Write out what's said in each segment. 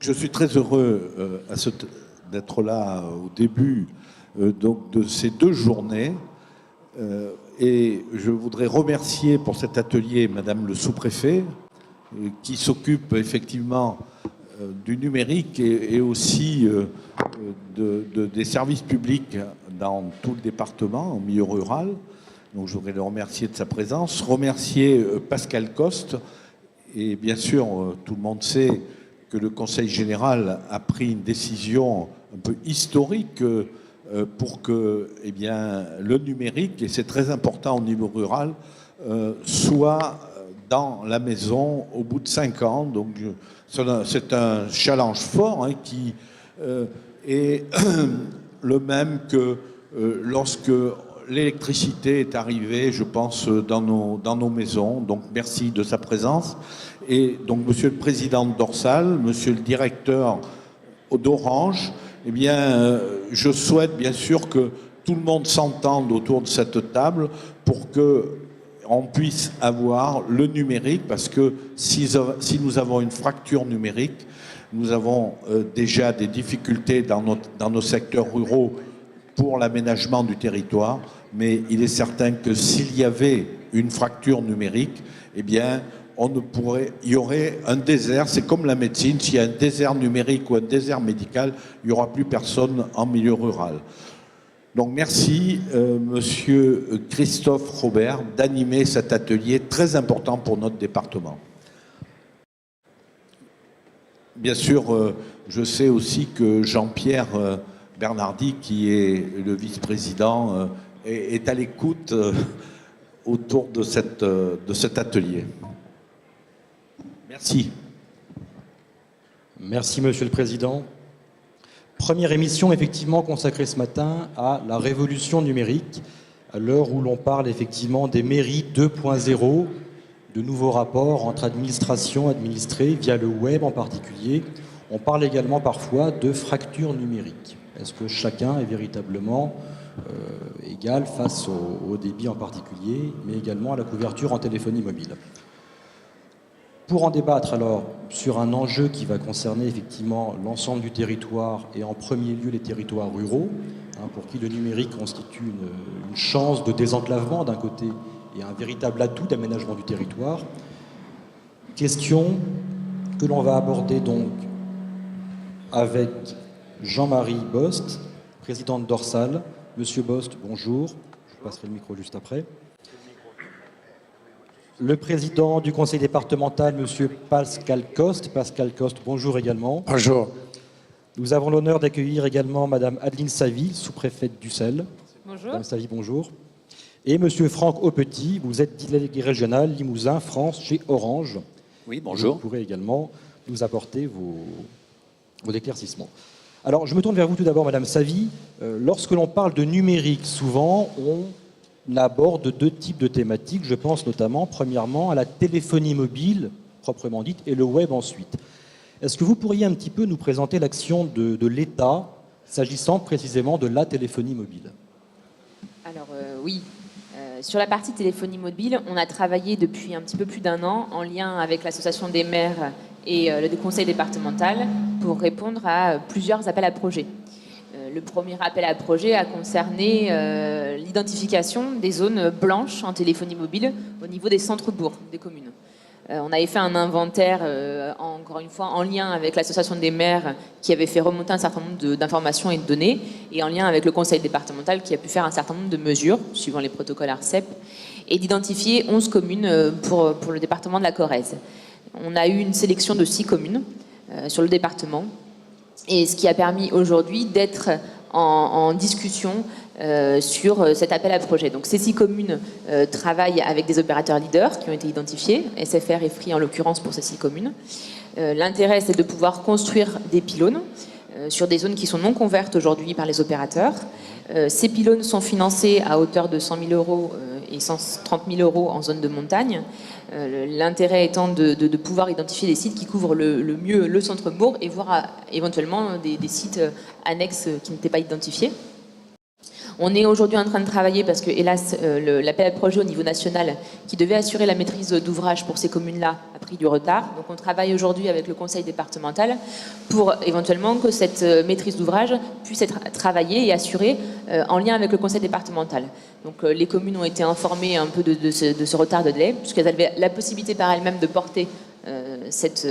Je suis très heureux d'être là au début donc de ces deux journées et je voudrais remercier pour cet atelier Madame le sous-préfet qui s'occupe effectivement du numérique et aussi des services publics dans tout le département, en milieu rural. Donc je voudrais le remercier de sa présence, remercier Pascal Coste et bien sûr tout le monde sait que le Conseil général a pris une décision un peu historique pour que le numérique, et c'est très important au niveau rural, soit dans la maison au bout de 5 ans. Donc c'est un challenge fort qui est le même que lorsque l'électricité est arrivée, je pense, dans nos maisons. Donc merci de sa présence. Et donc, Monsieur le Président de Dorsal, Monsieur le Directeur d'Orange, eh bien, je souhaite bien sûr que tout le monde s'entende autour de cette table pour qu'on puisse avoir le numérique, parce que si nous avons une fracture numérique, nous avons déjà des difficultés dans nos secteurs ruraux pour l'aménagement du territoire, mais il est certain que s'il y avait une fracture numérique, eh bien, il y aurait un désert. C'est comme la médecine, s'il y a un désert numérique ou un désert médical, il n'y aura plus personne en milieu rural. Donc merci, Monsieur Christophe Robert, d'animer cet atelier très important pour notre département. Bien sûr, je sais aussi que Jean-Pierre Bernardi, qui est le vice-président, est à l'écoute autour de cet atelier. Merci. Merci, Monsieur le Président. Première émission effectivement consacrée ce matin à la révolution numérique, à l'heure où l'on parle effectivement des mairies 2.0, de nouveaux rapports entre administration, administrés, via le web en particulier. On parle également parfois de fracture numérique. Est-ce que chacun est véritablement égal face au débit en particulier, mais également à la couverture en téléphonie mobile? Pour en débattre alors sur un enjeu qui va concerner effectivement l'ensemble du territoire et en premier lieu les territoires ruraux, pour qui le numérique constitue une chance de désenclavement d'un côté et un véritable atout d'aménagement du territoire. Question que l'on va aborder donc avec Jean-Marie Bost, président de Dorsal. Monsieur Bost, bonjour. Je vous passerai le micro juste après. Le président du conseil départemental, monsieur Pascal Coste. Pascal Coste, bonjour également. Bonjour. Nous avons l'honneur d'accueillir également madame Adeline Savy, sous-préfète d'Ussel. Bonjour. Madame Savy, bonjour. Et monsieur Franck Aupetit, vous êtes délégué régional Limousin, France, chez Orange. Oui, bonjour. Vous pourrez également nous apporter vos éclaircissements. Alors, je me tourne vers vous tout d'abord, madame Savy. Lorsque l'on parle de numérique, souvent, on aborde deux types de thématiques. Je pense notamment, premièrement, à la téléphonie mobile, proprement dite, et le web ensuite. Est-ce que vous pourriez un petit peu nous présenter l'action de l'État, s'agissant précisément de la téléphonie mobile? Alors oui, sur la partie téléphonie mobile, on a travaillé depuis un petit peu plus d'1 an en lien avec l'association des maires et le conseil départemental pour répondre à plusieurs appels à projets. Le premier appel à projet a concerné l'identification des zones blanches en téléphonie mobile au niveau des centres-bourgs des communes. On avait fait un inventaire, encore une fois, en lien avec l'association des maires qui avait fait remonter un certain nombre d'informations et de données, et en lien avec le conseil départemental qui a pu faire un certain nombre de mesures, suivant les protocoles ARCEP, et d'identifier 11 communes pour le département de la Corrèze. On a eu une sélection de 6 communes sur le département, et ce qui a permis aujourd'hui d'être en discussion sur cet appel à projet. Donc ces 6 communes travaillent avec des opérateurs leaders qui ont été identifiés, SFR et Free en l'occurrence pour ces 6 communes. L'intérêt, c'est de pouvoir construire des pylônes sur des zones qui sont non couvertes aujourd'hui par les opérateurs. Ces pylônes sont financés à hauteur de 100 000 euros et 130 000 euros en zone de montagne. L'intérêt étant de pouvoir identifier des sites qui couvrent le mieux le centre-bourg et voir éventuellement des sites annexes qui n'étaient pas identifiés. On est aujourd'hui en train de travailler parce que, hélas, l'appel à projet au niveau national qui devait assurer la maîtrise d'ouvrage pour ces communes-là a pris du retard. Donc on travaille aujourd'hui avec le conseil départemental pour éventuellement que cette maîtrise d'ouvrage puisse être travaillée et assurée en lien avec le conseil départemental. Donc les communes ont été informées un peu de ce retard de délai, puisqu'elles avaient la possibilité par elles-mêmes de porter cette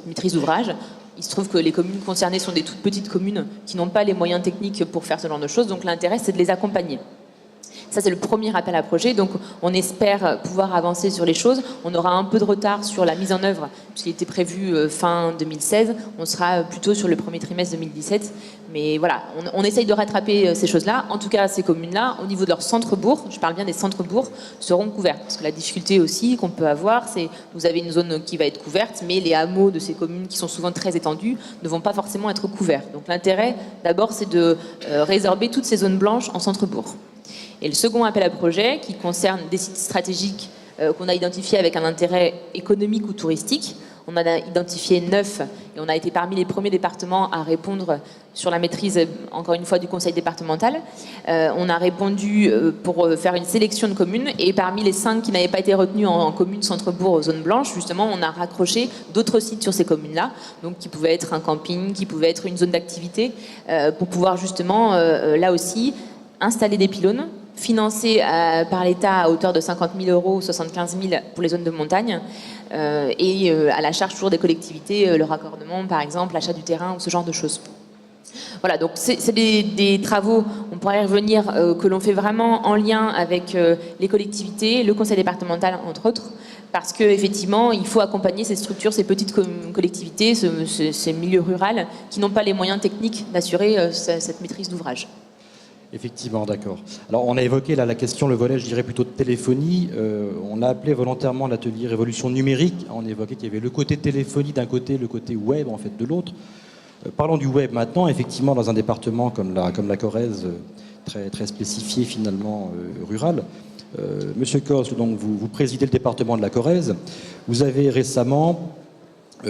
maîtrise d'ouvrage. Il se trouve que les communes concernées sont des toutes petites communes qui n'ont pas les moyens techniques pour faire ce genre de choses, donc l'intérêt c'est de les accompagner. Ça, c'est le premier appel à projet. Donc, on espère pouvoir avancer sur les choses. On aura un peu de retard sur la mise en œuvre, puisqu'il était prévu fin 2016. On sera plutôt sur le premier trimestre 2017. Mais voilà, on essaye de rattraper ces choses-là. En tout cas, ces communes-là, au niveau de leur centre-bourg, je parle bien des centres-bourgs, seront couvertes. Parce que la difficulté aussi qu'on peut avoir, c'est vous avez une zone qui va être couverte, mais les hameaux de ces communes, qui sont souvent très étendus, ne vont pas forcément être couverts. Donc, l'intérêt, d'abord, c'est de résorber toutes ces zones blanches en centre-bourg. Et le second appel à projet, qui concerne des sites stratégiques qu'on a identifiés avec un intérêt économique ou touristique. On en a identifié 9 et on a été parmi les premiers départements à répondre sur la maîtrise, encore une fois, du conseil départemental. On a répondu pour faire une sélection de communes et parmi les 5 qui n'avaient pas été retenus en communes centre-bourg aux zones blanches, justement, on a raccroché d'autres sites sur ces communes-là, donc qui pouvaient être un camping, qui pouvaient être une zone d'activité, pour pouvoir justement, là aussi, installer des pylônes, financés par l'État à hauteur de 50 000 €, 75 000 pour les zones de montagne, et à la charge toujours des collectivités, le raccordement par exemple, l'achat du terrain ou ce genre de choses. Voilà, donc c'est des travaux, on pourrait y revenir, que l'on fait vraiment en lien avec les collectivités, le conseil départemental entre autres, parce qu'effectivement, il faut accompagner ces structures, ces petites collectivités, ces milieux ruraux qui n'ont pas les moyens techniques d'assurer cette maîtrise d'ouvrage. Effectivement, d'accord. Alors, on a évoqué là la question, le volet, je dirais plutôt de téléphonie. On a appelé volontairement l'atelier Révolution numérique. On a évoqué qu'il y avait le côté téléphonie d'un côté, le côté web en fait de l'autre. Parlons du web maintenant. Effectivement, dans un département comme la Corrèze, très, très spécifié finalement rural. Monsieur Cos, donc vous présidez le département de la Corrèze. Vous avez récemment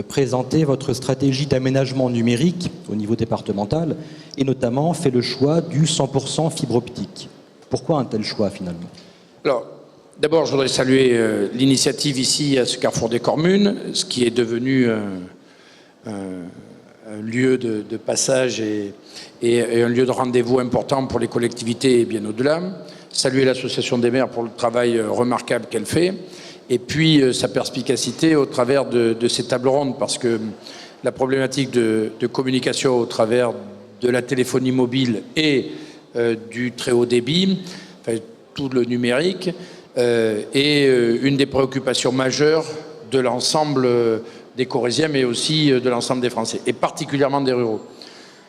présenter votre stratégie d'aménagement numérique au niveau départemental et notamment fait le choix du 100% fibre optique. Pourquoi un tel choix finalement? Alors, d'abord, je voudrais saluer l'initiative ici à ce Carrefour des Communes, ce qui est devenu un lieu de passage et un lieu de rendez-vous important pour les collectivités et bien au-delà. Saluer l'Association des maires pour le travail remarquable qu'elle fait. Et puis sa perspicacité au travers de ces tables rondes, parce que la problématique de communication au travers de la téléphonie mobile et du très haut débit, enfin, tout le numérique, est une des préoccupations majeures de l'ensemble des Corréziens, mais aussi de l'ensemble des Français, et particulièrement des ruraux.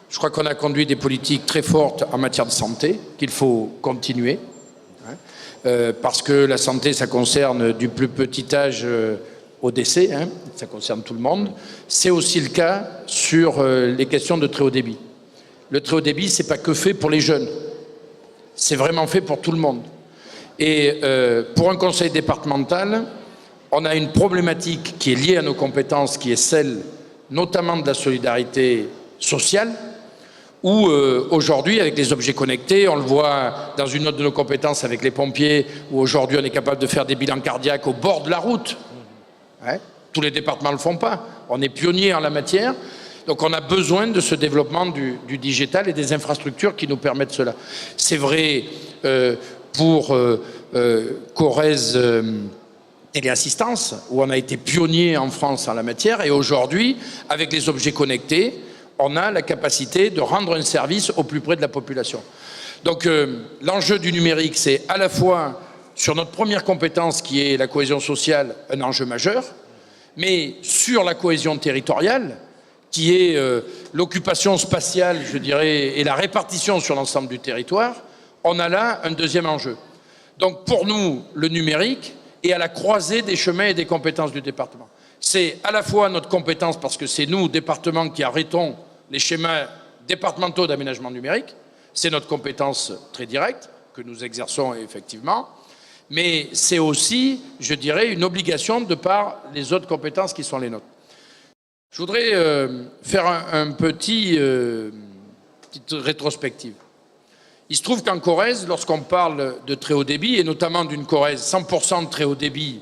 Je crois qu'on a conduit des politiques très fortes en matière de santé, qu'il faut continuer. Parce que la santé, ça concerne du plus petit âge au décès, hein, ça concerne tout le monde. C'est aussi le cas sur les questions de très haut débit. Le très haut débit, c'est pas que fait pour les jeunes, c'est vraiment fait pour tout le monde. Et pour un conseil départemental, on a une problématique qui est liée à nos compétences, qui est celle notamment de la solidarité sociale, où aujourd'hui, avec les objets connectés, on le voit dans une autre de nos compétences avec les pompiers, où aujourd'hui on est capable de faire des bilans cardiaques au bord de la route. Ouais. Tous les départements ne le font pas. On est pionniers en la matière. Donc on a besoin de ce développement du digital et des infrastructures qui nous permettent cela. C'est vrai pour Corrèze Téléassistance, où on a été pionnier en France en la matière, et aujourd'hui, avec les objets connectés, on a la capacité de rendre un service au plus près de la population. Donc l'enjeu du numérique, c'est à la fois sur notre première compétence qui est la cohésion sociale, un enjeu majeur, mais sur la cohésion territoriale, qui est l'occupation spatiale, je dirais, et la répartition sur l'ensemble du territoire, on a là un deuxième enjeu. Donc pour nous, le numérique est à la croisée des chemins et des compétences du département. C'est à la fois notre compétence, parce que c'est nous, département, qui arrêtons les schémas départementaux d'aménagement numérique, c'est notre compétence très directe, que nous exerçons effectivement, mais c'est aussi, je dirais, une obligation de par les autres compétences qui sont les nôtres. Je voudrais faire un petite rétrospective. Il se trouve qu'en Corrèze, lorsqu'on parle de très haut débit, et notamment d'une Corrèze 100% de très haut débit,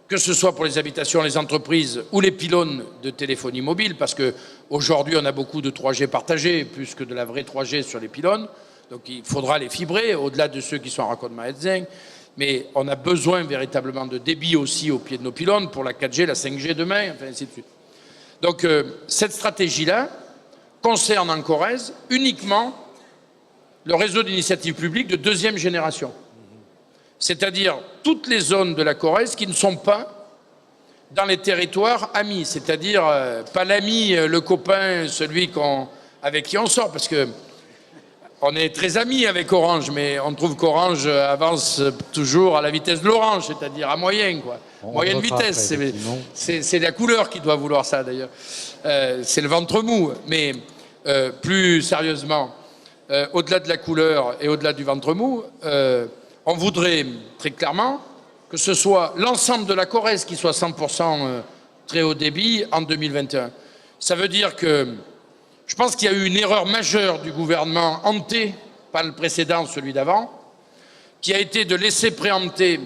que ce soit pour les habitations, les entreprises ou les pylônes de téléphonie mobile, parce qu'aujourd'hui on a beaucoup de 3G partagés, plus que de la vraie 3G sur les pylônes, donc il faudra les fibrer, au-delà de ceux qui sont en raccordement Edzing, mais on a besoin véritablement de débit aussi au pied de nos pylônes pour la 4G, la 5G demain, enfin ainsi de suite. Donc cette stratégie-là concerne en Corrèze uniquement le réseau d'initiative publique de deuxième génération. C'est-à-dire toutes les zones de la Corrèze qui ne sont pas dans les territoires amis, c'est-à-dire pas l'ami, le copain, celui avec qui on sort, parce que on est très amis avec Orange, mais on trouve qu'Orange avance toujours à la vitesse de l'orange, c'est-à-dire à moyenne, quoi. Moyenne vitesse. C'est la couleur qui doit vouloir ça, d'ailleurs. C'est le ventre mou. Mais plus sérieusement, au-delà de la couleur et au-delà du ventre mou, on voudrait très clairement que ce soit l'ensemble de la Corrèze qui soit 100% très haut débit en 2021. Ça veut dire que je pense qu'il y a eu une erreur majeure du gouvernement hanté, pas le précédent, celui d'avant, qui a été de laisser préempter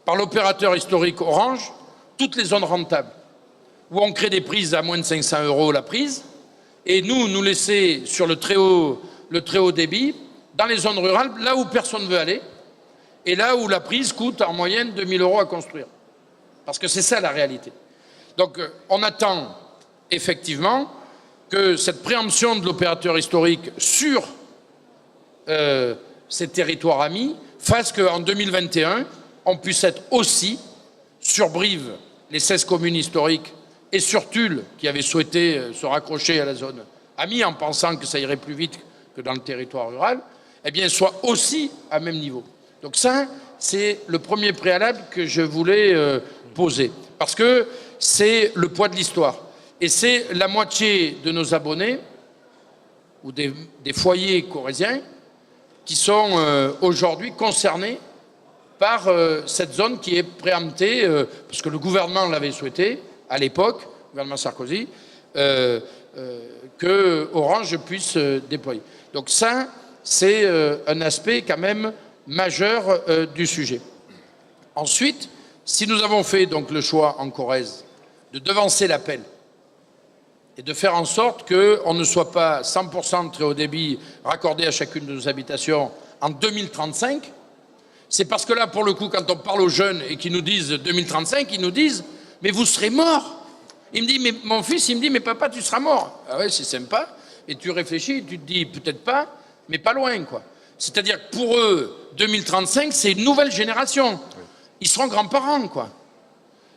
par l'opérateur historique Orange toutes les zones rentables, où on crée des prises à moins de 500 € la prise, et nous laisser sur le très haut débit, dans les zones rurales, là où personne ne veut aller, et là où la prise coûte en moyenne 2000 € à construire. Parce que c'est ça la réalité. Donc on attend effectivement que cette préemption de l'opérateur historique sur ces territoires amis fasse qu'en 2021, on puisse être aussi sur Brive, les 16 communes historiques, et sur Tulle, qui avait souhaité se raccrocher à la zone amie en pensant que ça irait plus vite que dans le territoire rural, eh bien, soit aussi à même niveau. Donc ça, c'est le premier préalable que je voulais poser, parce que c'est le poids de l'histoire. Et c'est la moitié de nos abonnés, ou des foyers corréziens, qui sont aujourd'hui concernés par cette zone qui est préemptée, parce que le gouvernement l'avait souhaité, à l'époque, le gouvernement Sarkozy, que Orange puisse déployer. Donc ça, c'est un aspect quand même majeur du sujet. Ensuite, si nous avons fait donc le choix en Corrèze de devancer l'appel et de faire en sorte qu'on ne soit pas 100% de très haut débit raccordé à chacune de nos habitations en 2035, c'est parce que là, pour le coup, quand on parle aux jeunes et qu'ils nous disent 2035, ils nous disent « mais vous serez morts ». Il me dit, mais mon fils, il me dit, mais papa, tu seras mort. Ah ouais, c'est sympa. Et tu réfléchis, tu te dis, peut-être pas, mais pas loin, quoi. C'est-à-dire que pour eux, 2035, c'est une nouvelle génération. Ils seront grands-parents, quoi.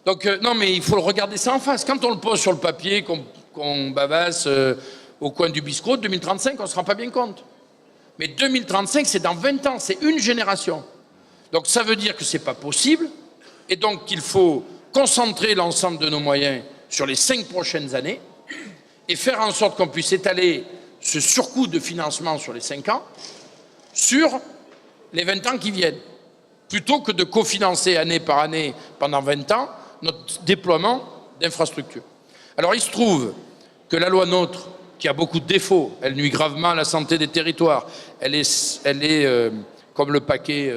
Donc, non, mais il faut regarder ça en face. Quand on le pose sur le papier, qu'on bavasse au coin du bistrot, 2035, on ne se rend pas bien compte. Mais 2035, c'est dans 20 ans, c'est une génération. Donc, ça veut dire que ce n'est pas possible, et donc qu'il faut concentrer l'ensemble de nos moyens sur les 5 prochaines années et faire en sorte qu'on puisse étaler ce surcoût de financement sur les 5 ans sur les 20 ans qui viennent, plutôt que de cofinancer année par année pendant 20 ans notre déploiement d'infrastructures. Alors il se trouve que la loi NOTRe, qui a beaucoup de défauts, elle nuit gravement à la santé des territoires, elle est comme le paquet...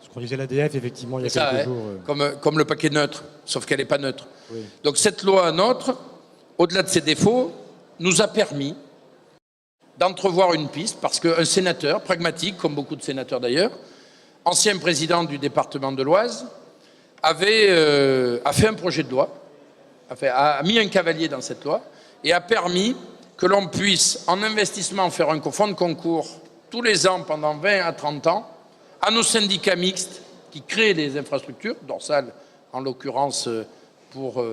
Ce qu'on disait l'ADF, effectivement, il y a quelques jours. Comme le paquet neutre, sauf qu'elle n'est pas neutre. Oui. Donc cette loi NOTRe, au-delà de ses défauts, nous a permis d'entrevoir une piste, parce qu'un sénateur, pragmatique, comme beaucoup de sénateurs d'ailleurs, ancien président du département de l'Oise, a fait un projet de loi, a mis un cavalier dans cette loi, et a permis que l'on puisse, en investissement, faire un fonds de concours tous les ans pendant 20 à 30 ans, à nos syndicats mixtes qui créent des infrastructures, Dorsal en l'occurrence pour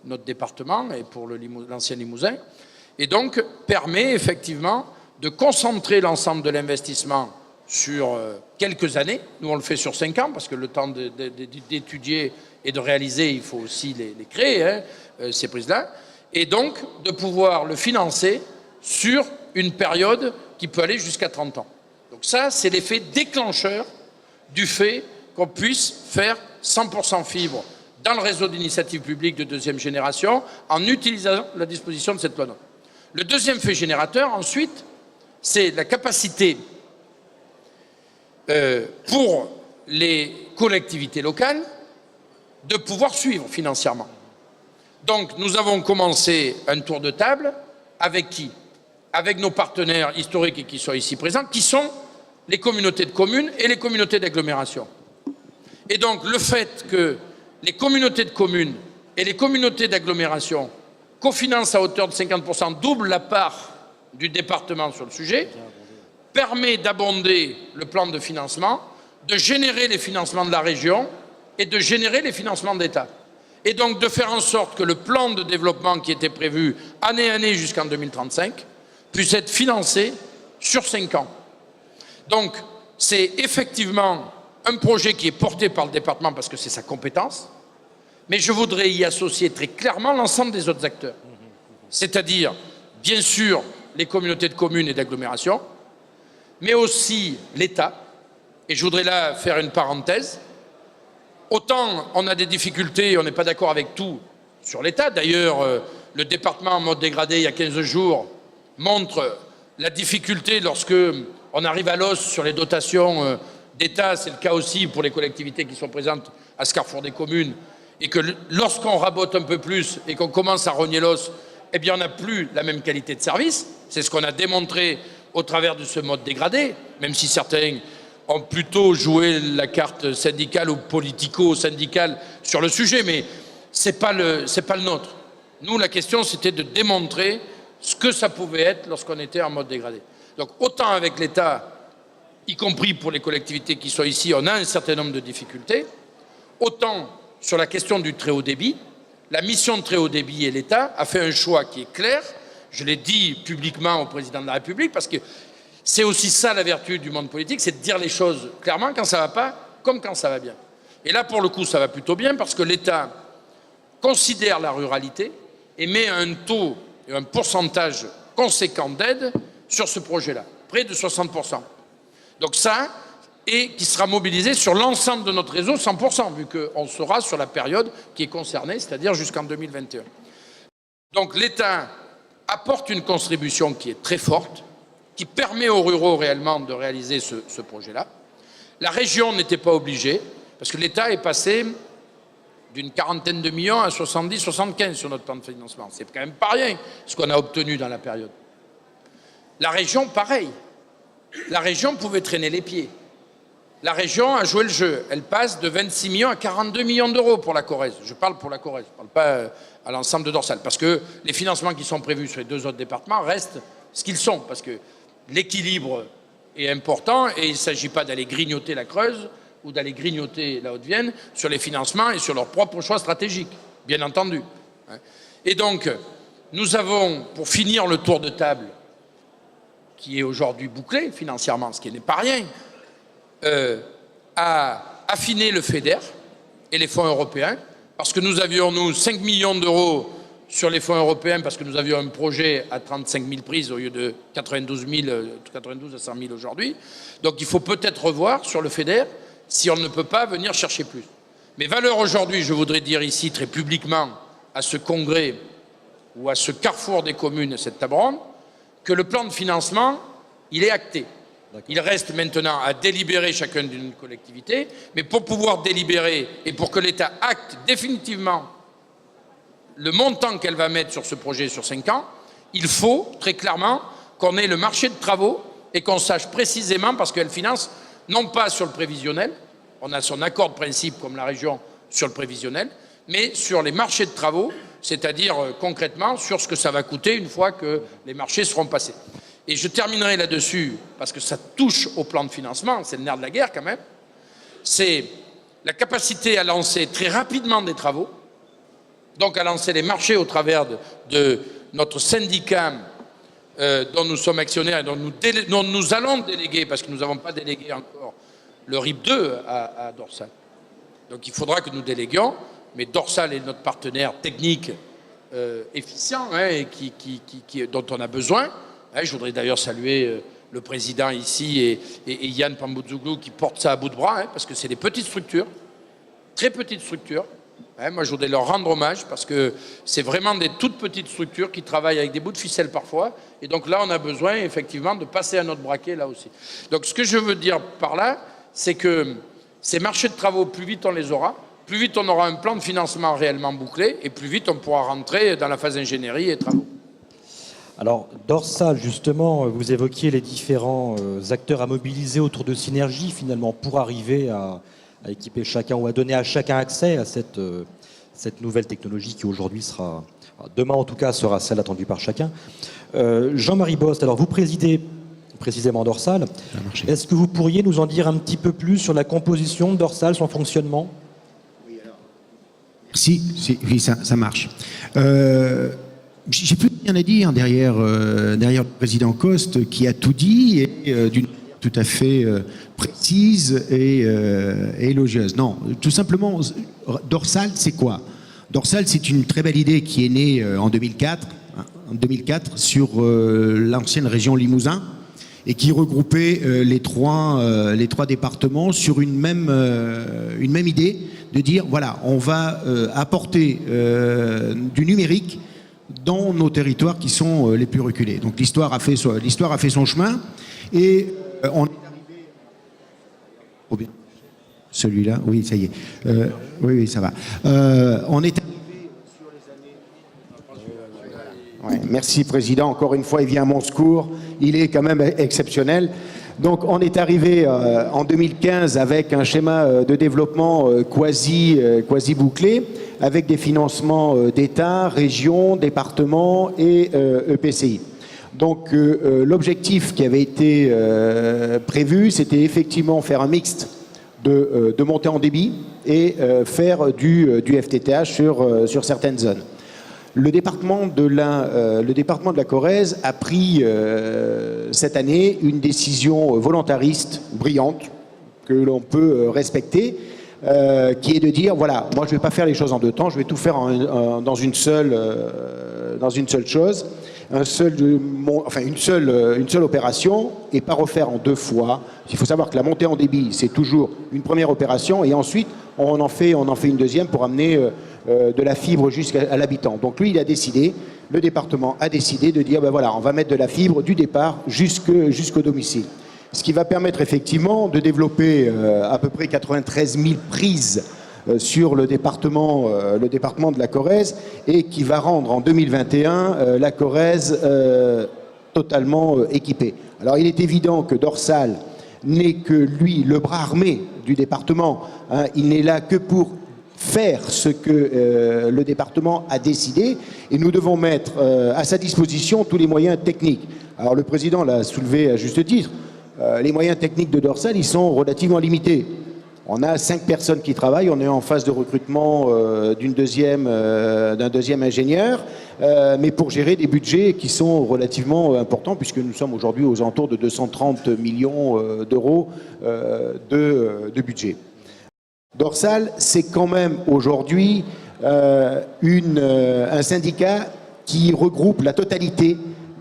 notre département et pour l'ancien Limousin, et donc permet effectivement de concentrer l'ensemble de l'investissement sur quelques années. Nous on le fait sur 5 ans parce que le temps d'étudier et de réaliser, il faut aussi les créer, ces prises-là, et donc de pouvoir le financer sur une période qui peut aller jusqu'à 30 ans. Donc ça, c'est l'effet déclencheur du fait qu'on puisse faire 100% fibre dans le réseau d'initiative publique de deuxième génération en utilisant la disposition de cette loi. Le deuxième fait générateur, ensuite, c'est la capacité pour les collectivités locales de pouvoir suivre financièrement. Donc nous avons commencé un tour de table avec qui? Avec nos partenaires historiques et qui sont ici présents, qui sont les communautés de communes et les communautés d'agglomération. Et donc le fait que les communautés de communes et les communautés d'agglomération cofinancent à hauteur de 50%, double la part du département sur le sujet, permet d'abonder le plan de financement, de générer les financements de la région et de générer les financements d'État. Et donc de faire en sorte que le plan de développement qui était prévu année jusqu'en 2035 puisse être financé sur 5 ans. Donc c'est effectivement un projet qui est porté par le département parce que c'est sa compétence, mais je voudrais y associer très clairement l'ensemble des autres acteurs. C'est-à-dire, bien sûr, les communautés de communes et d'agglomération, mais aussi l'État. Et je voudrais là faire une parenthèse. Autant on a des difficultés, on n'est pas d'accord avec tout sur l'État. D'ailleurs, le département en mode dégradé, il y a 15 jours, montre la difficulté lorsque on arrive à l'os sur les dotations d'État. C'est le cas aussi pour les collectivités qui sont présentes à ce carrefour des communes. Et que lorsqu'on rabote un peu plus et qu'on commence à rogner l'os, eh bien on n'a plus la même qualité de service. C'est ce qu'on a démontré au travers de ce mode dégradé, même si certains ont plutôt joué la carte syndicale ou politico-syndicale sur le sujet, mais c'est pas le nôtre. Nous, la question, c'était de démontrer ce que ça pouvait être lorsqu'on était en mode dégradé. Donc autant avec l'État, y compris pour les collectivités qui sont ici, on a un certain nombre de difficultés, autant sur la question du très haut débit, la mission de très haut débit et l'État a fait un choix qui est clair. Je l'ai dit publiquement au président de la République parce que c'est aussi ça la vertu du monde politique, c'est de dire les choses clairement quand ça ne va pas comme quand ça va bien. Et là, pour le coup, ça va plutôt bien parce que l'État considère la ruralité et met un taux et un pourcentage conséquent d'aide sur ce projet-là, près de 60%. Donc ça, et qui sera mobilisé sur l'ensemble de notre réseau 100%, vu qu'on sera sur la période qui est concernée, c'est-à-dire jusqu'en 2021. Donc l'État apporte une contribution qui est très forte, qui permet aux ruraux réellement de réaliser ce projet-là. La région n'était pas obligée, parce que l'État est passé d'une quarantaine de millions à 70, 75 sur notre plan de financement. C'est quand même pas rien ce qu'on a obtenu dans la période. La région, pareil. La région pouvait traîner les pieds. La région a joué le jeu. Elle passe de 26 millions à 42 millions d'euros pour la Corrèze. Je parle pour la Corrèze, je ne parle pas à l'ensemble de Dorsal. Parce que les financements qui sont prévus sur les 2 autres départements restent ce qu'ils sont. Parce que l'équilibre est important et il ne s'agit pas d'aller grignoter la Creuse ou d'aller grignoter la Haute-Vienne sur les financements et sur leurs propres choix stratégiques, bien entendu. Et donc, nous avons, pour finir le tour de table, qui est aujourd'hui bouclé financièrement, ce qui n'est pas rien, à affiner le FEDER et les fonds européens, parce que nous avions, nous, 5 millions d'euros sur les fonds européens, parce que nous avions un projet à 35 000 prises au lieu de 92 à 100 000 aujourd'hui. Donc il faut peut-être revoir sur le FEDER si on ne peut pas venir chercher plus. Mais valeur aujourd'hui, je voudrais dire ici très publiquement à ce congrès ou à ce carrefour des communes et cette table ronde, que le plan de financement, il est acté. Il reste maintenant à délibérer chacun d'une collectivité, mais pour pouvoir délibérer et pour que l'État acte définitivement le montant qu'elle va mettre sur ce projet sur 5 ans, il faut très clairement qu'on ait le marché de travaux et qu'on sache précisément, parce qu'elle finance non pas sur le prévisionnel, on a son accord de principe comme la région sur le prévisionnel, mais sur les marchés de travaux, c'est-à-dire concrètement sur ce que ça va coûter une fois que les marchés seront passés. Et je terminerai là-dessus, parce que ça touche au plan de financement, c'est le nerf de la guerre quand même, c'est la capacité à lancer très rapidement des travaux, donc à lancer les marchés au travers de notre syndicat dont nous sommes actionnaires et dont nous allons déléguer, parce que nous n'avons pas délégué encore le RIP 2 à Dorsal. Donc il faudra que nous déléguions, mais Dorsal est notre partenaire technique efficient et dont on a besoin. Je voudrais d'ailleurs saluer le président ici et Yann Pamboudzouglou qui porte ça à bout de bras, parce que c'est des petites structures, très petites structures. Moi, je voudrais leur rendre hommage parce que c'est vraiment des toutes petites structures qui travaillent avec des bouts de ficelle parfois. Et donc là, on a besoin effectivement de passer à notre braquet là aussi. Donc ce que je veux dire par là, c'est que ces marchés de travaux, plus vite on les aura, plus vite on aura un plan de financement réellement bouclé, et plus vite on pourra rentrer dans la phase ingénierie et travaux. Alors, Dorsal, justement, vous évoquiez les différents acteurs à mobiliser autour de Synergie, finalement, pour arriver à équiper chacun ou à donner à chacun accès à cette nouvelle technologie qui aujourd'hui sera, demain en tout cas, sera celle attendue par chacun. Jean-Marie Bost, alors vous présidez précisément Dorsal. Est-ce que vous pourriez nous en dire un petit peu plus sur la composition de Dorsal, son fonctionnement? Si, oui, ça marche. J'ai plus rien à dire derrière le président Coste qui a tout dit et d'une manière tout à fait précise et élogieuse. Non, tout simplement, Dorsal, c'est quoi? Dorsal, c'est une très belle idée qui est née en 2004 sur l'ancienne région Limousin et qui regroupait les trois départements sur une même idée de dire, voilà, on va apporter du numérique dans nos territoires qui sont les plus reculés. Donc l'histoire a fait son chemin et on est arrivé... Oh bien. Celui-là, oui, ça y est. Oui, ça va. On est arrivé sur les années... Ouais, merci, Président. Encore une fois, il vient à mon secours. Il est quand même exceptionnel. Donc on est arrivé en 2015 avec un schéma de développement quasi bouclé, avec des financements d'État, régions, départements et EPCI. Donc l'objectif qui avait été prévu, c'était effectivement faire un mixte de montée en débit et faire du FTTH sur certaines zones. Le département de la Corrèze a pris cette année une décision volontariste, brillante, que l'on peut respecter, qui est de dire, voilà, moi je ne vais pas faire les choses en deux temps, je vais tout faire dans une seule chose, une seule opération, et pas refaire en deux fois. Il faut savoir que la montée en débit, c'est toujours une première opération, et ensuite on en fait une deuxième pour amener de la fibre jusqu'à l'habitant. Donc lui, le département a décidé de dire, ben voilà, on va mettre de la fibre du départ jusqu'au domicile. Ce qui va permettre effectivement de développer à peu près 93 000 prises sur le département de la Corrèze et qui va rendre en 2021 la Corrèze totalement équipée. Alors il est évident que Dorsal n'est que lui le bras armé du département. Hein, il n'est là que pour faire ce que le département a décidé et nous devons mettre à sa disposition tous les moyens techniques. Alors le président l'a soulevé à juste titre. Les moyens techniques de Dorsal, ils sont relativement limités. On a 5 personnes qui travaillent, on est en phase de recrutement d'un deuxième ingénieur, mais pour gérer des budgets qui sont relativement importants, puisque nous sommes aujourd'hui aux alentours de 230 millions d'euros de budget. Dorsal, c'est quand même aujourd'hui un syndicat qui regroupe la totalité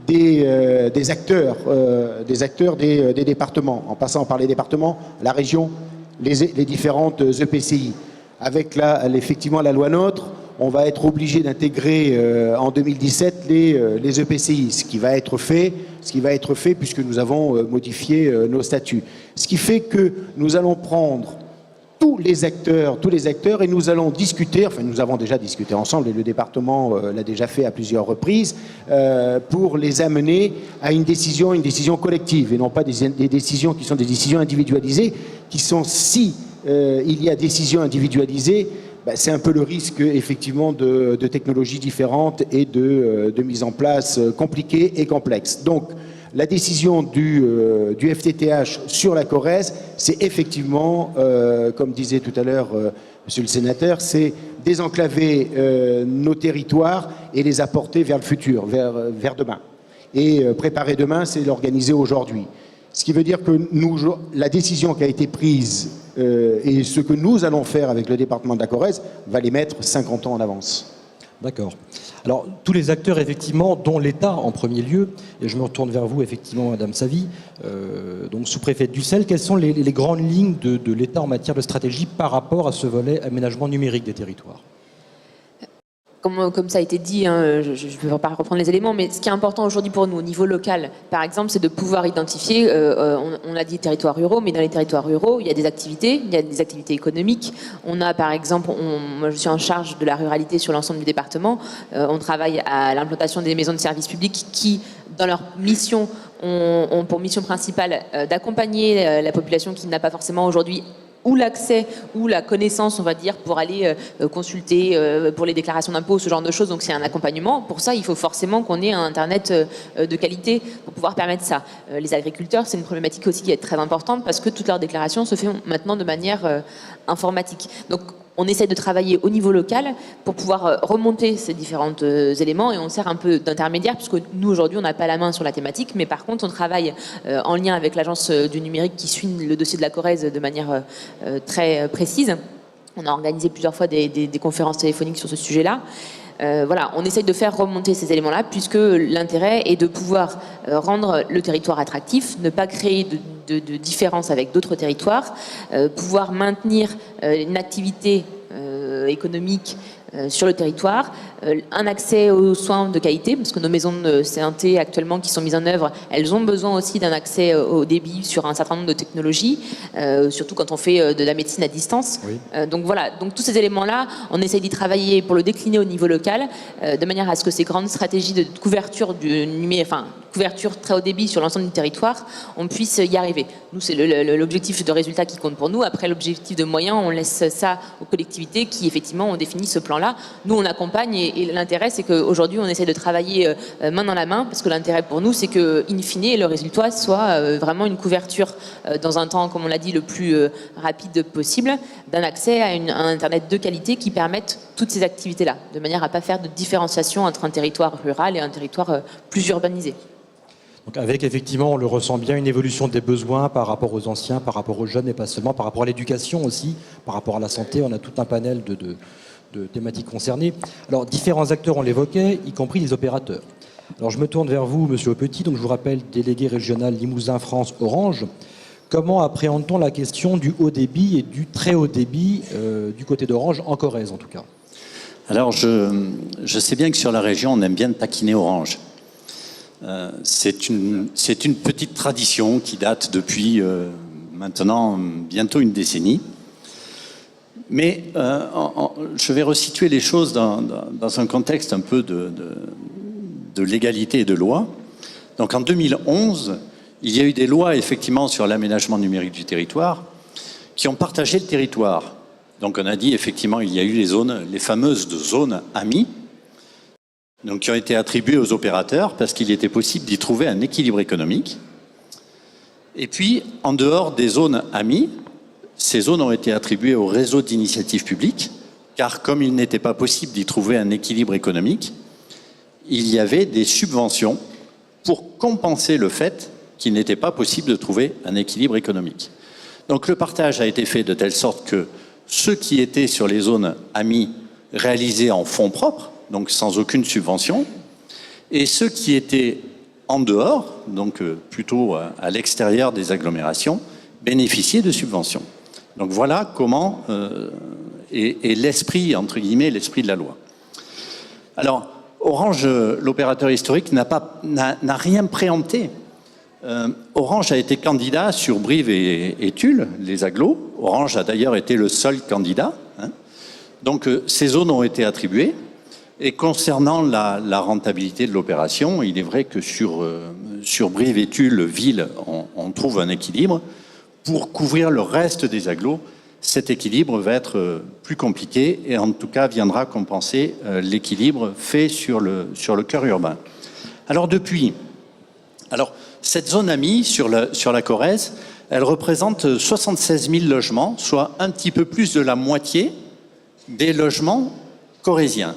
des acteurs des départements, en passant par les départements, la région, les différentes EPCI. Avec effectivement la loi NOTRe, on va être obligé d'intégrer en 2017 les EPCI, ce qui va être fait puisque nous avons modifié nos statuts. Ce qui fait que nous allons prendre tous les acteurs et nous allons discuter, enfin nous avons déjà discuté ensemble et le département l'a déjà fait à plusieurs reprises, pour les amener à une décision collective et non pas des décisions qui sont des décisions individualisées, qui sont, si il y a décision individualisée, c'est un peu le risque effectivement de technologies différentes et de mise en place compliquée et complexe. Donc la décision du FTTH sur la Corrèze, c'est effectivement, comme disait tout à l'heure Monsieur le Sénateur, c'est désenclaver nos territoires et les apporter vers le futur, vers demain. Et préparer demain, c'est l'organiser aujourd'hui. Ce qui veut dire que la décision qui a été prise et ce que nous allons faire avec le département de la Corrèze va les mettre 50 ans en avance. D'accord. Alors, tous les acteurs, effectivement, dont l'État en premier lieu, et je me retourne vers vous, effectivement, Madame Savy, donc sous-préfète d'Ussel, quelles sont les grandes lignes de l'État en matière de stratégie par rapport à ce volet aménagement numérique des territoires? Comme ça a été dit, hein, je ne vais pas reprendre les éléments, mais ce qui est important aujourd'hui pour nous au niveau local, par exemple, c'est de pouvoir identifier, on a dit territoires ruraux, mais dans les territoires ruraux, il y a des activités économiques. On a par exemple, moi je suis en charge de la ruralité sur l'ensemble du département, on travaille à l'implantation des maisons de services publics qui, dans leur mission, ont pour mission principale d'accompagner la population qui n'a pas forcément aujourd'hui ou l'accès ou la connaissance, on va dire, pour aller consulter pour les déclarations d'impôts, ce genre de choses. Donc c'est un accompagnement. Pour ça, il faut forcément qu'on ait un Internet de qualité pour pouvoir permettre ça. Les agriculteurs, c'est une problématique aussi qui est très importante parce que toutes leurs déclarations se font maintenant de manière informatique. Donc on essaie de travailler au niveau local pour pouvoir remonter ces différents éléments et on sert un peu d'intermédiaire puisque nous aujourd'hui on n'a pas la main sur la thématique, mais par contre on travaille en lien avec l'agence du numérique qui suit le dossier de la Corrèze de manière très précise. On a organisé plusieurs fois des conférences téléphoniques sur ce sujet-là. Voilà, on essaye de faire remonter ces éléments-là puisque l'intérêt est de pouvoir rendre le territoire attractif, ne pas créer de différence avec d'autres territoires, pouvoir maintenir une activité économique sur le territoire, un accès aux soins de qualité, parce que nos maisons de CNT actuellement qui sont mises en œuvre, elles ont besoin aussi d'un accès au débit sur un certain nombre de technologies, surtout quand on fait de la médecine à distance. Oui. Donc voilà, donc tous ces éléments-là, on essaye d'y travailler pour le décliner au niveau local, de manière à ce que ces grandes stratégies de couverture du numérique, enfin couverture très haut débit sur l'ensemble du territoire, on puisse y arriver. Nous, c'est l'objectif de résultat qui compte pour nous. Après, l'objectif de moyens, on laisse ça aux collectivités qui, effectivement, ont défini ce plan-là. Nous, on accompagne et l'intérêt, c'est qu'aujourd'hui, on essaie de travailler main dans la main parce que l'intérêt pour nous, c'est que, in fine, le résultat soit vraiment une couverture dans un temps, comme on l'a dit, le plus rapide possible, d'un accès à un Internet de qualité qui permette toutes ces activités-là, de manière à ne pas faire de différenciation entre un territoire rural et un territoire plus urbanisé. Donc avec, effectivement, on le ressent bien, une évolution des besoins par rapport aux anciens, par rapport aux jeunes, et pas seulement, par rapport à l'éducation aussi, par rapport à la santé. On a tout un panel de thématiques concernées. Alors, différents acteurs, on l'évoquait, y compris les opérateurs. Alors, je me tourne vers vous, Monsieur Aupetit, donc je vous rappelle, délégué régional Limousin France Orange. Comment appréhende-t-on la question du haut débit et du très haut débit du côté d'Orange, en Corrèze en tout cas? Alors, je sais bien que sur la région, on aime bien taquiner Orange. C'est une petite tradition qui date depuis maintenant bientôt une décennie. Mais je vais resituer les choses dans un contexte un peu de légalité et de loi. Donc en 2011, il y a eu des lois effectivement sur l'aménagement numérique du territoire qui ont partagé le territoire. Donc on a dit effectivement il y a eu les fameuses zones AMI, donc qui ont été attribuées aux opérateurs parce qu'il était possible d'y trouver un équilibre économique. Et puis, en dehors des zones AMI, ces zones ont été attribuées au réseau d'initiative publique, car comme il n'était pas possible d'y trouver un équilibre économique, il y avait des subventions pour compenser le fait qu'il n'était pas possible de trouver un équilibre économique. Donc le partage a été fait de telle sorte que ceux qui étaient sur les zones AMI réalisés en fonds propres, donc sans aucune subvention, et ceux qui étaient en dehors, donc plutôt à l'extérieur des agglomérations, bénéficiaient de subventions. Donc voilà comment est l'esprit, entre guillemets, l'esprit de la loi. Alors, Orange, l'opérateur historique, n'a rien préempté. Orange a été candidat sur Brive et Tulle, les agglos. Orange a d'ailleurs été le seul candidat. Donc ces zones ont été attribuées. Et concernant la rentabilité de l'opération, il est vrai que sur Brive et Tulle, ville, on trouve un équilibre. Pour couvrir le reste des agglos, cet équilibre va être plus compliqué et en tout cas viendra compenser l'équilibre fait sur le cœur urbain. Alors cette zone AMI sur la Corrèze, elle représente 76 000 logements, soit un petit peu plus de la moitié des logements corréziens.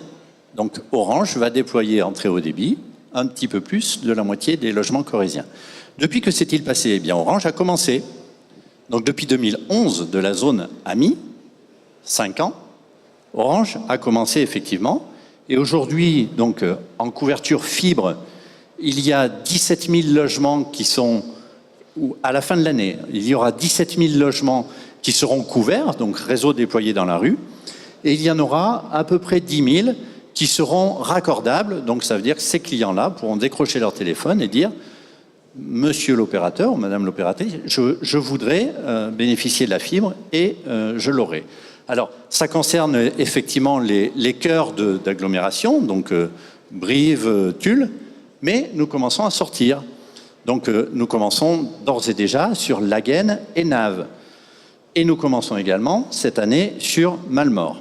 Donc Orange va déployer en très haut débit un petit peu plus de la moitié des logements corréziens. Depuis que s'est-il passé? Eh bien, Orange a commencé. Donc depuis 2011, de la zone AMI, 5 ans, Orange a commencé effectivement. Et aujourd'hui, donc en couverture fibre, il y a 17 000 logements qui sont, à la fin de l'année, il y aura 17 000 logements qui seront couverts, donc réseau déployé dans la rue. Et il y en aura à peu près 10 000 qui seront raccordables. Donc ça veut dire que ces clients-là pourront décrocher leur téléphone et dire « Monsieur l'opérateur ou Madame l'opératrice, je voudrais bénéficier de la fibre et je l'aurai ». Alors ça concerne effectivement les cœurs d'agglomération, donc Brive, Tulle, mais nous commençons à sortir. Donc nous commençons d'ores et déjà sur Laguenne et Naves. Et nous commençons également cette année sur Malmort.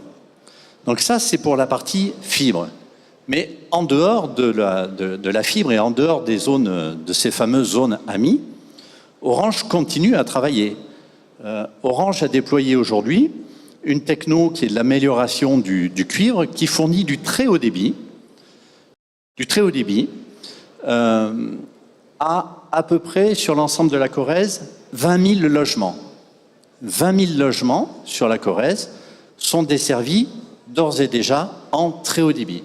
Donc ça, c'est pour la partie fibre. Mais en dehors de la fibre et en dehors des zones, de ces fameuses zones amies, Orange continue à travailler. Orange a déployé aujourd'hui une techno qui est de l'amélioration du cuivre, qui fournit du très haut débit, à peu près sur l'ensemble de la Corrèze, 20 000 logements. 20 000 logements sur la Corrèze sont desservis d'ores et déjà en très haut débit.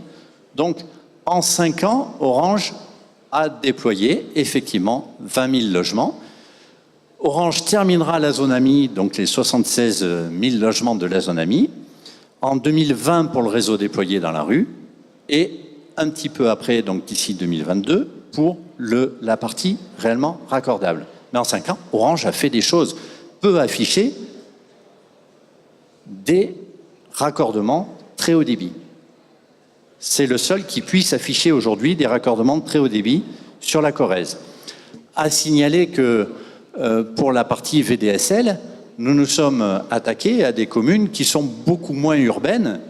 Donc, en 5 ans, Orange a déployé effectivement 20 000 logements. Orange terminera la zone AMI, donc les 76 000 logements de la zone AMI, en 2020 pour le réseau déployé dans la rue, et un petit peu après, donc d'ici 2022, pour la partie réellement raccordable. Mais en 5 ans, Orange a fait des choses, peut afficher des raccordements très haut débit. C'est le seul qui puisse afficher aujourd'hui des raccordements de très haut débit sur la Corrèze. À signaler que pour la partie VDSL, nous nous sommes attaqués à des communes qui sont beaucoup moins urbaines,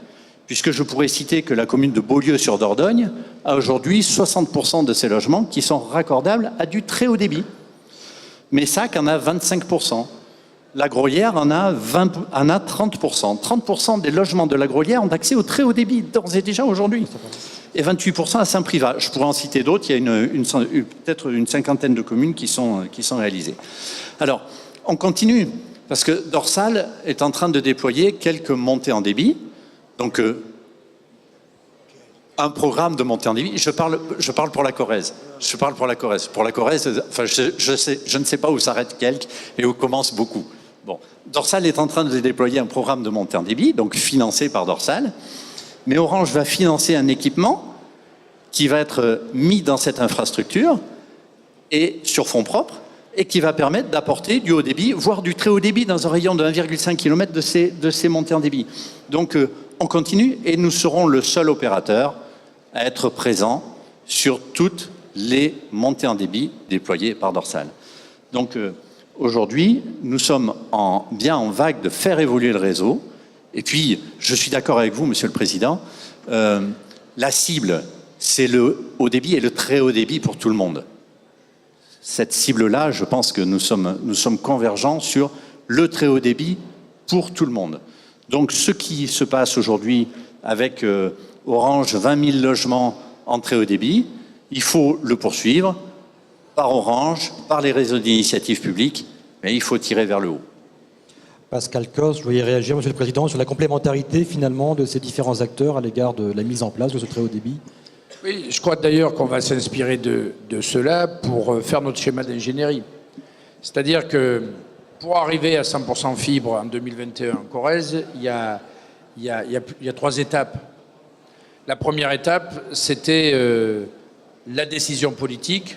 puisque je pourrais citer que la commune de Beaulieu-sur-Dordogne a aujourd'hui 60% de ses logements qui sont raccordables à du très haut débit. Messac en a 25%. La Grolière en a 30%. 30% des logements de la Grolière ont accès au très haut débit, d'ores et déjà aujourd'hui. Et 28% à Saint-Privat. Je pourrais en citer d'autres, il y a peut-être une cinquantaine de communes qui sont réalisées. Alors, on continue, parce que Dorsal est en train de déployer quelques montées en débit. Donc, un programme de montée en débit. Je parle pour la Corrèze. Je parle pour la Corrèze. Pour la Corrèze, enfin, je ne sais pas où s'arrête quelques et où commence beaucoup. Bon, Dorsal est en train de déployer un programme de montée en débit, donc financé par Dorsal. Mais Orange va financer un équipement qui va être mis dans cette infrastructure et sur fonds propres et qui va permettre d'apporter du haut débit, voire du très haut débit dans un rayon de 1,5 km de ces montées en débit. Donc on continue et nous serons le seul opérateur à être présent sur toutes les montées en débit déployées par Dorsal. Donc aujourd'hui, nous sommes bien en vague de faire évoluer le réseau. Et puis, je suis d'accord avec vous, Monsieur le Président, la cible, c'est le haut débit et le très haut débit pour tout le monde. Cette cible-là, je pense que nous sommes convergents sur le très haut débit pour tout le monde. Donc, ce qui se passe aujourd'hui avec Orange, 20 000 logements en très haut débit, il faut le poursuivre par Orange, par les réseaux d'initiative publique, mais il faut tirer vers le haut. Pascal Cos, je voulais réagir, Monsieur le Président, sur la complémentarité finalement de ces différents acteurs à l'égard de la mise en place de ce très haut débit. Oui, je crois d'ailleurs qu'on va s'inspirer de cela pour faire notre schéma d'ingénierie. C'est-à-dire que pour arriver à 100% fibre en 2021 en Corrèze, il y a 3 étapes. La première étape, c'était la décision politique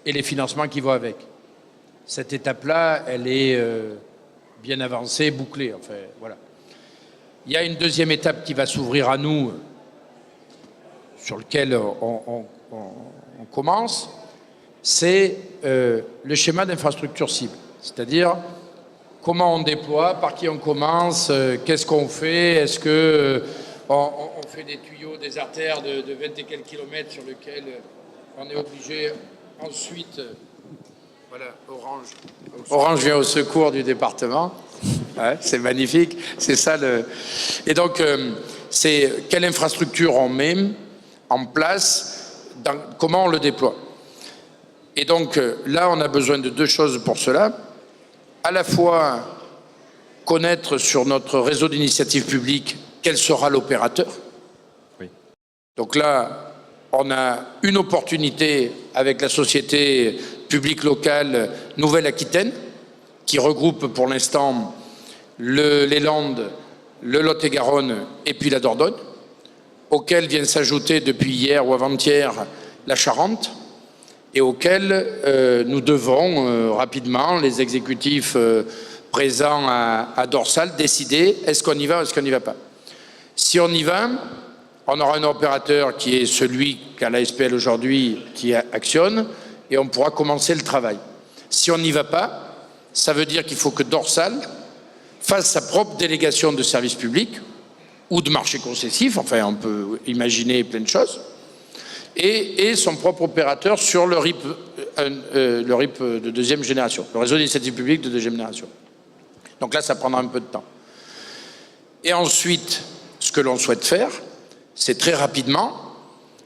et les financements qui vont avec. Cette étape-là, elle est bien avancée, bouclée. Enfin, voilà. Il y a une deuxième étape qui va s'ouvrir à nous, sur lequel on commence, c'est le schéma d'infrastructure cible. C'est-à-dire comment on déploie, par qui on commence, qu'est-ce qu'on fait, est-ce que on fait des tuyaux, des artères de 20 et quelques kilomètres sur lesquels on est obligé ensuite... Voilà, Orange vient au secours du département. Ouais, c'est magnifique. C'est ça le... Et donc, c'est quelle infrastructure on met en place, comment on le déploie. Et donc, là, on a besoin de 2 choses pour cela. À la fois, connaître sur notre réseau d'initiative publique quel sera l'opérateur. Oui. Donc là, on a une opportunité avec la société publique locale Nouvelle-Aquitaine, qui regroupe pour l'instant les Landes, le Lot-et-Garonne et puis la Dordogne. auquel vient s'ajouter depuis hier ou avant-hier la Charente, et auquel nous devons rapidement, les exécutifs présents à Dorsal, décider est-ce qu'on y va ou est-ce qu'on n'y va pas. Si on y va, on aura un opérateur qui est celui qu'a la SPL aujourd'hui, qui actionne, et on pourra commencer le travail. Si on n'y va pas, ça veut dire qu'il faut que Dorsal fasse sa propre délégation de service public ou de marché concessif, enfin on peut imaginer plein de choses, et son propre opérateur sur le RIP de deuxième génération, le réseau d'initiative publique de deuxième génération. Donc là, ça prendra un peu de temps. Et ensuite, ce que l'on souhaite faire, c'est très rapidement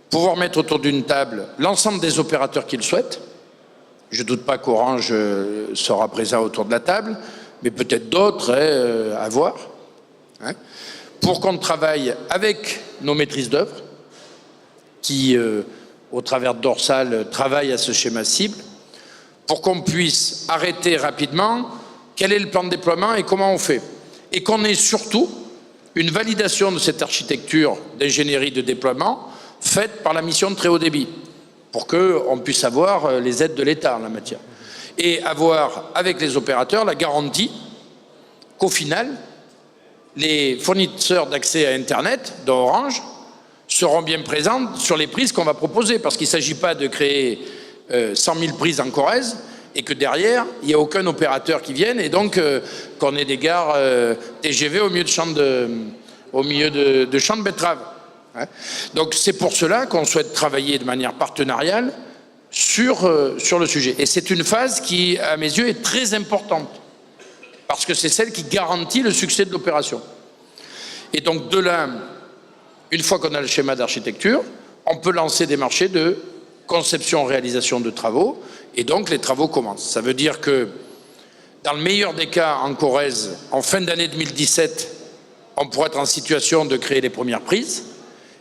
pouvoir mettre autour d'une table l'ensemble des opérateurs qui le souhaitent. Je ne doute pas qu'Orange sera présent autour de la table, mais peut-être d'autres à voir, hein, pour qu'on travaille avec nos maîtrises d'œuvre, qui, au travers de Dorsal, travaillent à ce schéma cible, pour qu'on puisse arrêter rapidement quel est le plan de déploiement et comment on fait. Et qu'on ait surtout une validation de cette architecture d'ingénierie de déploiement faite par la mission de très haut débit, pour qu'on puisse avoir les aides de l'État en la matière. Et avoir, avec les opérateurs, la garantie qu'au final, les fournisseurs d'accès à Internet, dont Orange, seront bien présents sur les prises qu'on va proposer, parce qu'il ne s'agit pas de créer 100 000 prises en Corrèze, et que derrière, il n'y a aucun opérateur qui vienne, et donc qu'on ait des gares TGV au milieu de champs de betteraves. Hein. Donc c'est pour cela qu'on souhaite travailler de manière partenariale sur le sujet. Et c'est une phase qui, à mes yeux, est très importante, parce que c'est celle qui garantit le succès de l'opération. Et donc de là, une fois qu'on a le schéma d'architecture, on peut lancer des marchés de conception-réalisation de travaux, et donc les travaux commencent. Ça veut dire que, dans le meilleur des cas, en Corrèze, en fin d'année 2017, on pourra être en situation de créer les premières prises,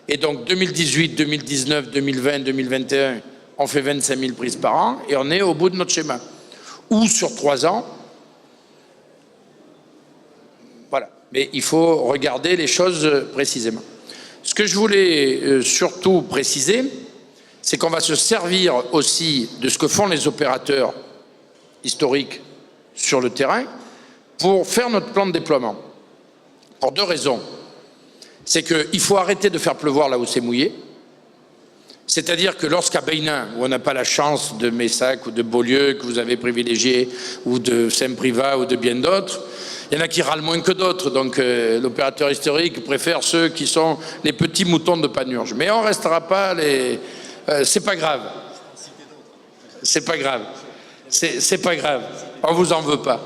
et donc 2018, 2019, 2020, 2021, on fait 25 000 prises par an, et on est au bout de notre schéma. Ou sur 3 ans, voilà. Mais il faut regarder les choses précisément. Ce que je voulais surtout préciser, c'est qu'on va se servir aussi de ce que font les opérateurs historiques sur le terrain pour faire notre plan de déploiement. Pour 2 raisons. C'est qu'il faut arrêter de faire pleuvoir là où c'est mouillé. C'est-à-dire que lorsqu'à Bénin, où on n'a pas la chance de Messac ou de Beaulieu que vous avez privilégié, ou de Saint-Privat ou de bien d'autres, il y en a qui râlent moins que d'autres, donc l'opérateur historique préfère ceux qui sont les petits moutons de Panurge. Mais on ne restera pas les... c'est pas grave. C'est pas grave. C'est pas grave. On ne vous en veut pas.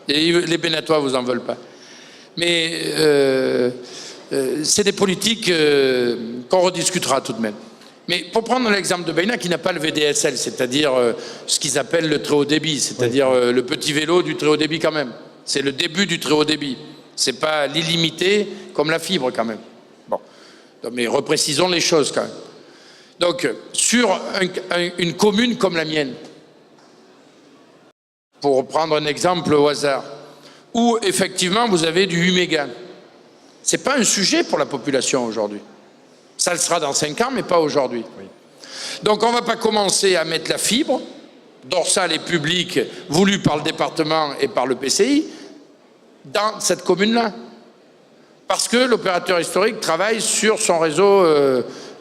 Et les Bénatois ne vous en veulent pas. Mais c'est des politiques qu'on rediscutera tout de même. Mais pour prendre l'exemple de Bénin, qui n'a pas le VDSL, c'est-à-dire ce qu'ils appellent le très haut débit, c'est-à-dire le petit vélo du très haut débit quand même. C'est le début du très haut débit. C'est pas l'illimité comme la fibre quand même. Bon, mais reprécisons les choses quand même. Donc, sur une commune comme la mienne, pour prendre un exemple au hasard, où effectivement vous avez du 8 mégas, c'est pas un sujet pour la population aujourd'hui. Ça le sera dans 5 ans, mais pas aujourd'hui. Oui. Donc on ne va pas commencer à mettre la fibre, Dorsal et public, voulu par le département et par le PCI, dans cette commune-là. Parce que l'opérateur historique travaille sur son réseau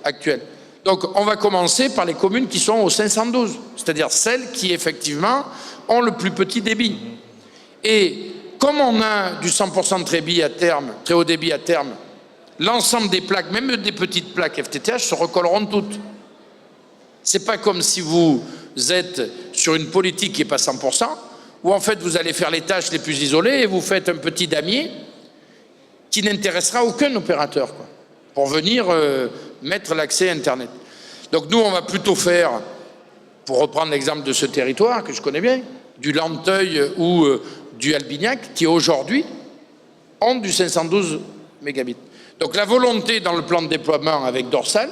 actuel. Donc on va commencer par les communes qui sont au 512, c'est-à-dire celles qui effectivement ont le plus petit débit. Et comme on a du 100% de très haut débit à terme, l'ensemble des plaques, même des petites plaques FTTH, se recolleront toutes. C'est pas comme si vous êtes sur une politique qui n'est pas 100%, où en fait vous allez faire les tâches les plus isolées et vous faites un petit damier qui n'intéressera aucun opérateur, quoi, pour venir mettre l'accès à Internet. Donc nous, on va plutôt faire, pour reprendre l'exemple de ce territoire que je connais bien, du Lanteuil ou du Albignac, qui aujourd'hui ont du 512 mégabits. Donc la volonté dans le plan de déploiement avec Dorsal,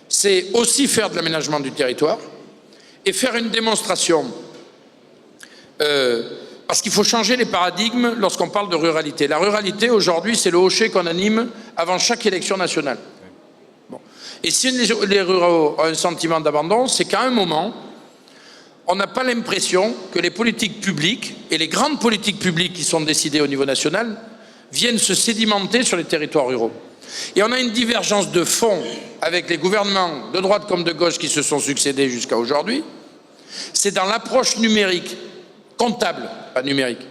c'est aussi faire de l'aménagement du territoire et faire une démonstration. Parce qu'il faut changer les paradigmes lorsqu'on parle de ruralité. La ruralité, aujourd'hui, c'est le hocher qu'on anime avant chaque élection nationale. Et si les ruraux ont un sentiment d'abandon, c'est qu'à un moment, on n'a pas l'impression que les politiques publiques et les grandes politiques publiques qui sont décidées au niveau national viennent se sédimenter sur les territoires ruraux. Et on a une divergence de fond avec les gouvernements de droite comme de gauche qui se sont succédés jusqu'à aujourd'hui. C'est dans l'approche numérique, comptable, pas numérique.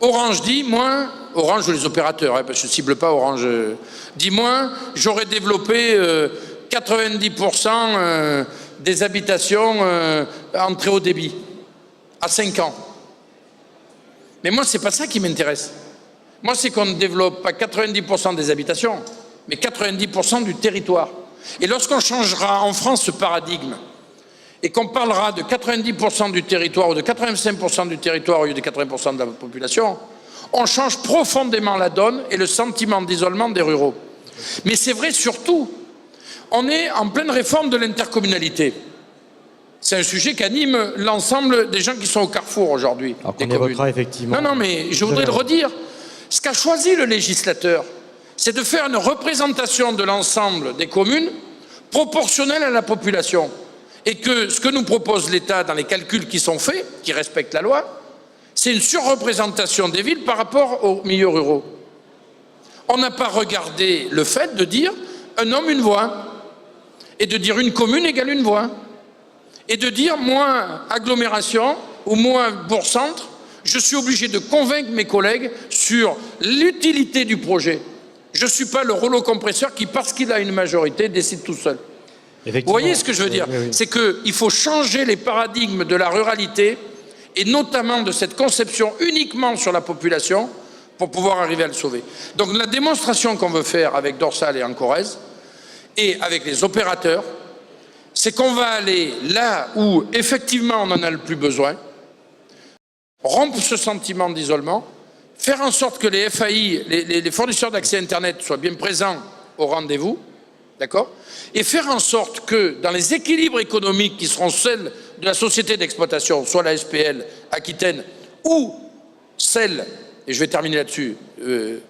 Orange dit, moi, Orange ou les opérateurs, hein, parce que je ne cible pas Orange, dit, moi, j'aurais développé 90% des habitations en très haut débit, à 5 ans. Mais moi, c'est pas ça qui m'intéresse. Moi, c'est qu'on ne développe pas 90% des habitations, mais 90% du territoire. Et lorsqu'on changera en France ce paradigme, et qu'on parlera de 90% du territoire ou de 85% du territoire au lieu de 80% de la population, on change profondément la donne et le sentiment d'isolement des ruraux. Mais c'est vrai surtout, on est en pleine réforme de l'intercommunalité. C'est un sujet qui anime l'ensemble des gens qui sont au carrefour aujourd'hui. Alors qu'on évoquera effectivement... Non, mais je voudrais le redire. Ce qu'a choisi le législateur, c'est de faire une représentation de l'ensemble des communes proportionnelle à la population. Et que ce que nous propose l'État dans les calculs qui sont faits, qui respectent la loi, c'est une surreprésentation des villes par rapport aux milieux ruraux. On n'a pas regardé le fait de dire un homme, une voix, et de dire une commune égale une voix, et de dire moins agglomération ou moins bourg-centre, je suis obligé de convaincre mes collègues sur l'utilité du projet. Je ne suis pas le rouleau compresseur qui, parce qu'il a une majorité, décide tout seul. Vous voyez ce que je veux dire? Oui. C'est qu'il faut changer les paradigmes de la ruralité et notamment de cette conception uniquement sur la population pour pouvoir arriver à le sauver. Donc la démonstration qu'on veut faire avec Dorsal et en Corrèze et avec les opérateurs, c'est qu'on va aller là où effectivement on en a le plus besoin, rompre ce sentiment d'isolement, faire en sorte que les FAI, les fournisseurs d'accès Internet soient bien présents au rendez-vous, d'accord? Et faire en sorte que dans les équilibres économiques qui seront celles de la société d'exploitation, soit la SPL Aquitaine ou celle, et je vais terminer là-dessus,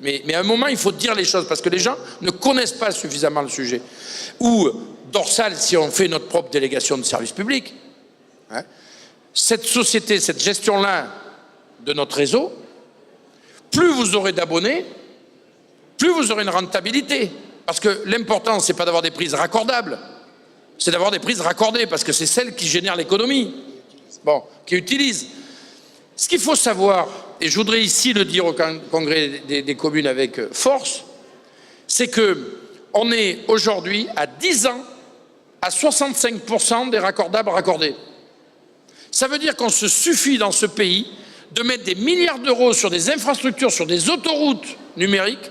mais à un moment il faut dire les choses parce que les gens ne connaissent pas suffisamment le sujet. Ou Dorsal, si on fait notre propre délégation de service public, hein, cette société, cette gestion-là de notre réseau, plus vous aurez d'abonnés, plus vous aurez une rentabilité. Parce que l'important, c'est pas d'avoir des prises raccordables, c'est d'avoir des prises raccordées, parce que c'est celles qui génèrent l'économie, bon, qui utilisent. Ce qu'il faut savoir, et je voudrais ici le dire au congrès des communes avec force, c'est qu'on est aujourd'hui à 10 ans à 65% des raccordables raccordés. Ça veut dire qu'on se suffit dans ce pays de mettre des milliards d'euros sur des infrastructures, sur des autoroutes numériques,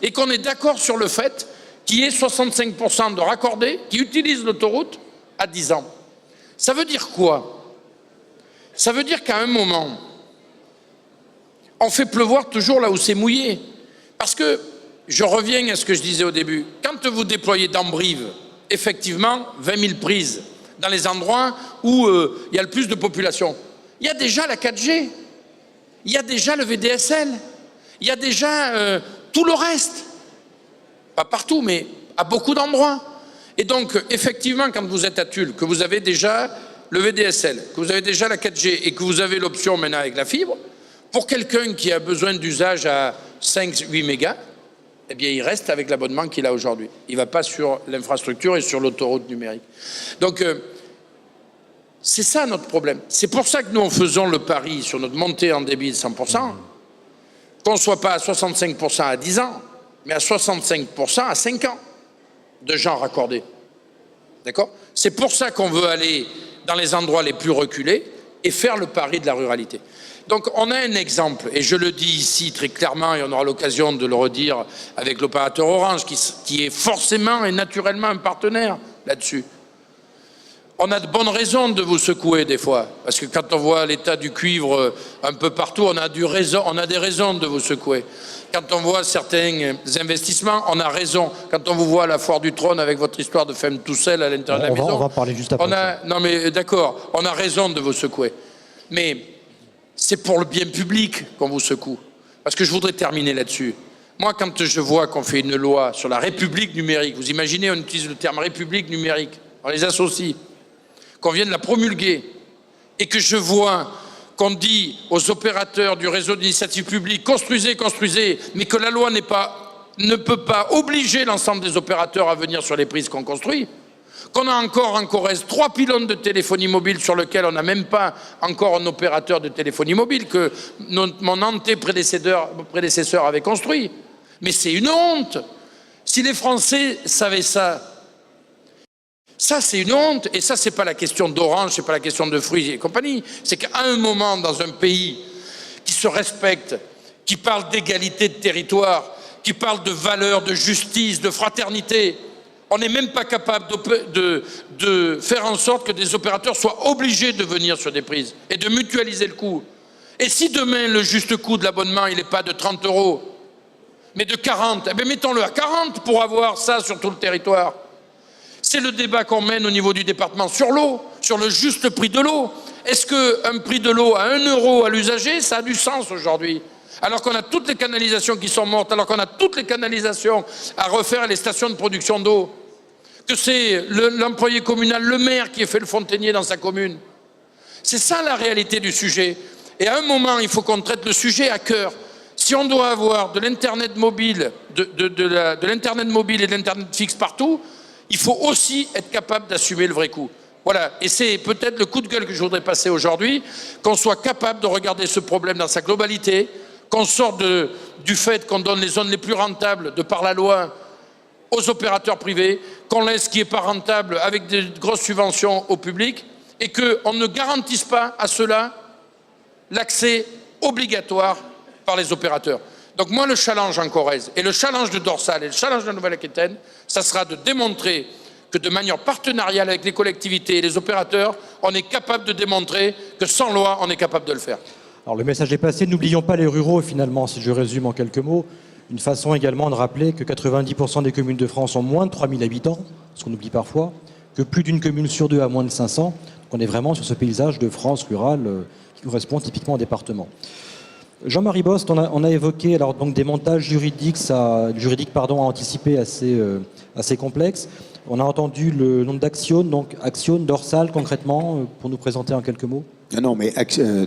et qu'on est d'accord sur le fait qu'il y ait 65% de raccordés qui utilisent l'autoroute à 10 ans. Ça veut dire quoi? Ça veut dire qu'à un moment, on fait pleuvoir toujours là où c'est mouillé. Parce que, je reviens à ce que je disais au début, quand vous déployez dans Brive, effectivement, 20 000 prises dans les endroits où il y a le plus de population, il y a déjà la 4G, il y a déjà le VDSL, il y a déjà tout le reste. Pas partout, mais à beaucoup d'endroits. Et donc, effectivement, quand vous êtes à Tulle, que vous avez déjà le VDSL, que vous avez déjà la 4G et que vous avez l'option maintenant avec la fibre, pour quelqu'un qui a besoin d'usage à 5-8 mégas, eh bien, il reste avec l'abonnement qu'il a aujourd'hui. Il ne va pas sur l'infrastructure et sur l'autoroute numérique. Donc, c'est ça notre problème. C'est pour ça que nous, en faisons le pari sur notre montée en débit de 100%, qu'on ne soit pas à 65% à 10 ans, mais à 65% à 5 ans de gens raccordés. D'accord? C'est pour ça qu'on veut aller dans les endroits les plus reculés et faire le pari de la ruralité. Donc on a un exemple, et je le dis ici très clairement, et on aura l'occasion de le redire avec l'opérateur Orange, qui est forcément et naturellement un partenaire là-dessus. On a de bonnes raisons de vous secouer des fois, parce que quand on voit l'état du cuivre un peu partout, on a des raisons de vous secouer. Quand on voit certains investissements, on a raison. Quand on vous voit à la foire du trône avec votre histoire de femme tout seul à l'intérieur de la maison, on va parler juste après. Non mais d'accord, on a raison de vous secouer. Mais c'est pour le bien public qu'on vous secoue. Parce que je voudrais terminer là-dessus. Moi, quand je vois qu'on fait une loi sur la République numérique, vous imaginez, on utilise le terme République numérique, on les associe, qu'on vient de la promulguer, et que je vois qu'on dit aux opérateurs du réseau d'initiative publique, construisez, construisez, mais que la loi ne peut pas obliger l'ensemble des opérateurs à venir sur les prises qu'on construit, qu'on a encore en Corrèze 3 pylônes de téléphonie mobile sur lesquels on n'a même pas encore un opérateur de téléphonie mobile que mon prédécesseur avait construit. Mais c'est une honte. Si les Français savaient ça, ça c'est une honte. Et ça, c'est pas la question d'Orange, c'est pas la question de Fruits et compagnie. C'est qu'à un moment, dans un pays qui se respecte, qui parle d'égalité de territoire, qui parle de valeurs, de justice, de fraternité, on n'est même pas capable de faire en sorte que des opérateurs soient obligés de venir sur des prises et de mutualiser le coût. Et si demain, le juste coût de l'abonnement, il n'est pas de 30 €, mais de 40, eh bien mettons-le à 40 pour avoir ça sur tout le territoire. C'est le débat qu'on mène au niveau du département sur l'eau, sur le juste prix de l'eau. Est-ce qu'un prix de l'eau à 1 € à l'usager, ça a du sens aujourd'hui ? Alors qu'on a toutes les canalisations qui sont mortes, alors qu'on a toutes les canalisations à refaire, les stations de production d'eau, que c'est l'employé communal, le maire qui a fait le fontainier dans sa commune. C'est ça la réalité du sujet. Et à un moment, il faut qu'on traite le sujet à cœur. Si on doit avoir de l'Internet mobile, de l'Internet mobile et de l'Internet fixe partout, il faut aussi être capable d'assumer le vrai coût. Voilà, et c'est peut-être le coup de gueule que je voudrais passer aujourd'hui, qu'on soit capable de regarder ce problème dans sa globalité, qu'on sorte du fait qu'on donne les zones les plus rentables de par la loi aux opérateurs privés, qu'on laisse ce qui n'est pas rentable avec des grosses subventions au public, et qu'on ne garantisse pas à cela l'accès obligatoire par les opérateurs. Donc moi, le challenge en Corrèze, et le challenge de Dorsal, et le challenge de la Nouvelle-Aquitaine, ça sera de démontrer que de manière partenariale avec les collectivités et les opérateurs, on est capable de démontrer que sans loi, on est capable de le faire. Alors le message est passé, n'oublions pas les ruraux finalement, si je résume en quelques mots. Une façon également de rappeler que 90% des communes de France ont moins de 3000 habitants, ce qu'on oublie parfois, que plus d'une commune sur deux a moins de 500. Donc on est vraiment sur ce paysage de France rurale qui correspond typiquement au département. Jean-Marie Bost, on a évoqué alors, donc, des montages juridiques à anticiper assez complexes. On a entendu le nom d'Axione, donc Axione, Dorsal concrètement, pour nous présenter en quelques mots. Non, mais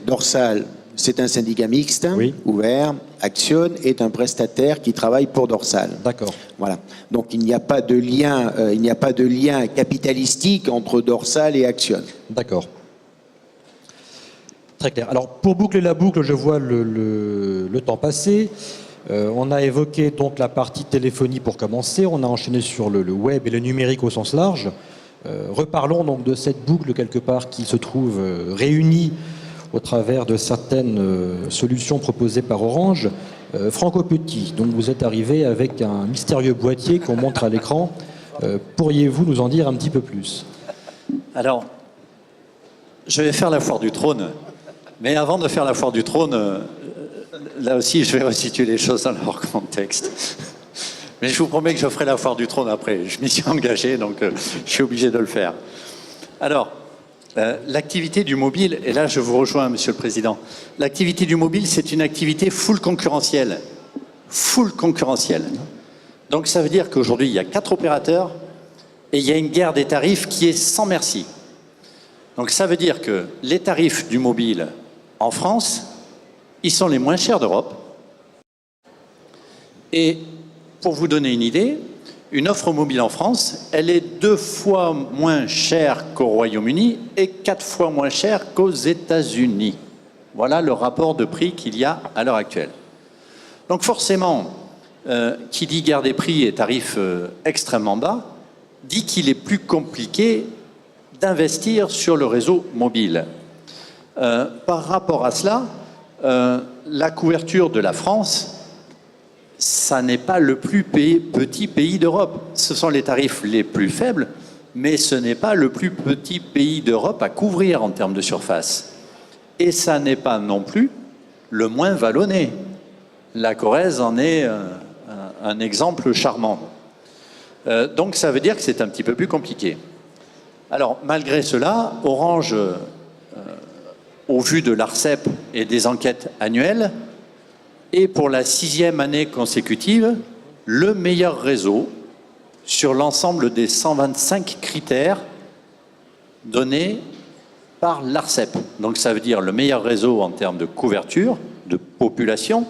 Dorsal, c'est un syndicat mixte, oui, ouvert. Axione est un prestataire qui travaille pour Dorsal. D'accord. Voilà. Donc il n'y a pas de lien, capitalistique entre Dorsal et Axione. D'accord. Très clair. Alors pour boucler la boucle, je vois le temps passer. On a évoqué donc la partie téléphonie pour commencer. On a enchaîné sur le web et le numérique au sens large. Reparlons donc de cette boucle quelque part qui se trouve réunie au travers de certaines solutions proposées par Orange. Franck Petit, donc vous êtes arrivé avec un mystérieux boîtier qu'on montre à l'écran. Pourriez-vous nous en dire un petit peu plus ? Alors, je vais faire la foire du trône. Mais avant de faire la foire du trône, là aussi, je vais resituer les choses dans leur contexte. Mais je vous promets que je ferai la foire du trône après. Je m'y suis engagé, donc je suis obligé de le faire. Alors, l'activité du mobile, et là je vous rejoins, Monsieur le Président, l'activité du mobile, c'est une activité full concurrentielle. Full concurrentielle. Donc ça veut dire qu'aujourd'hui, il y a 4 opérateurs et il y a une guerre des tarifs qui est sans merci. Donc ça veut dire que les tarifs du mobile en France, ils sont les moins chers d'Europe. Et pour vous donner une idée, une offre mobile en France, elle est 2 fois moins chère qu'au Royaume-Uni et 4 fois moins chère qu'aux États-Unis. Voilà le rapport de prix qu'il y a à l'heure actuelle. Donc forcément, qui dit guerre des prix et tarifs extrêmement bas, dit qu'il est plus compliqué d'investir sur le réseau mobile. Par rapport à cela, la couverture de la France, ça n'est pas le plus petit pays d'Europe. Ce sont les tarifs les plus faibles, mais ce n'est pas le plus petit pays d'Europe à couvrir en termes de surface. Et ça n'est pas non plus le moins vallonné. La Corrèze en est un exemple charmant. Donc ça veut dire que c'est un petit peu plus compliqué. Alors, malgré cela, Orange, au vu de l'ARCEP et des enquêtes annuelles, et pour la 6e année consécutive, le meilleur réseau sur l'ensemble des 125 critères donnés par l'ARCEP. Donc ça veut dire le meilleur réseau en termes de couverture, de population,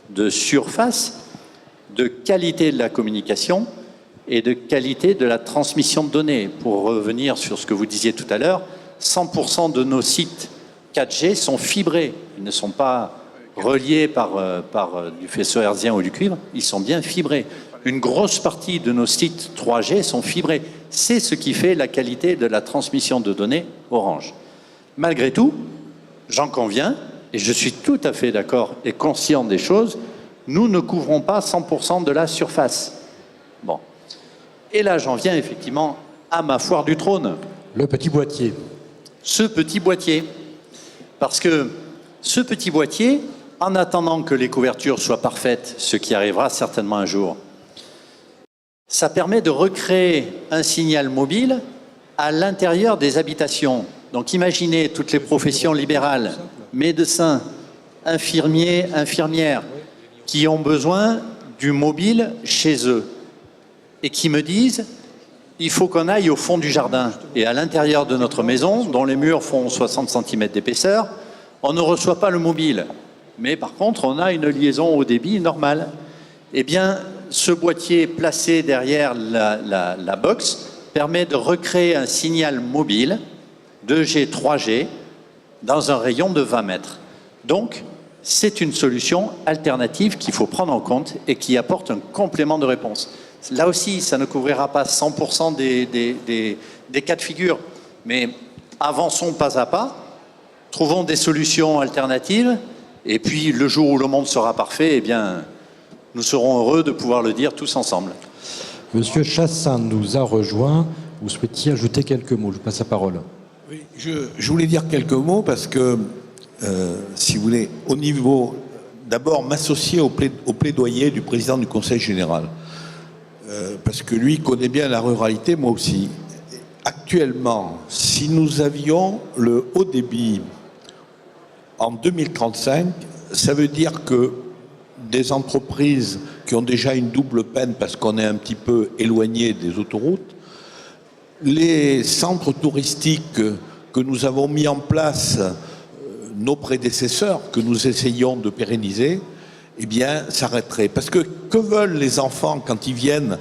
de surface, de qualité de la communication et de qualité de la transmission de données. Pour revenir sur ce que vous disiez tout à l'heure, 100% de nos sites 4G sont fibrés. Ils ne sont pas reliés par du faisceau hertzien ou du cuivre, ils sont bien fibrés. Une grosse partie de nos sites 3G sont fibrés. C'est ce qui fait la qualité de la transmission de données Orange. Malgré tout, j'en conviens, et je suis tout à fait d'accord et conscient des choses, nous ne couvrons pas 100% de la surface. Bon. Et là, j'en viens effectivement à ma foire du trône. Le petit boîtier. Ce petit boîtier. Parce que ce petit boîtier, en attendant que les couvertures soient parfaites, ce qui arrivera certainement un jour, ça permet de recréer un signal mobile à l'intérieur des habitations. Donc imaginez toutes les professions libérales, médecins, infirmiers, infirmières, qui ont besoin du mobile chez eux et qui me disent il faut qu'on aille au fond du jardin. Et à l'intérieur de notre maison, dont les murs font 60 cm d'épaisseur, on ne reçoit pas le mobile. Mais par contre, on a une liaison haut débit normale. Eh bien, ce boîtier placé derrière la box permet de recréer un signal mobile 2G, 3G dans un rayon de 20 mètres. Donc, c'est une solution alternative qu'il faut prendre en compte et qui apporte un complément de réponse. Là aussi, ça ne couvrira pas 100% des cas de figure, mais avançons pas à pas, trouvons des solutions alternatives, et puis le jour où le monde sera parfait, eh bien, nous serons heureux de pouvoir le dire tous ensemble. Monsieur Chassaing nous a rejoint. Vous souhaitiez ajouter quelques mots. Je vous passe la parole. Oui, je voulais dire quelques mots parce que, si vous voulez, au niveau, d'abord m'associer au plaidoyer du président du Conseil général. Parce que lui connaît bien la ruralité, moi aussi. Actuellement, si nous avions le haut débit en 2035, ça veut dire que des entreprises qui ont déjà une double peine parce qu'on est un petit peu éloigné des autoroutes, les centres touristiques que nous avons mis en place, nos prédécesseurs, que nous essayons de pérenniser, eh bien, s'arrêteraient. Parce que veulent les enfants quand ils viennent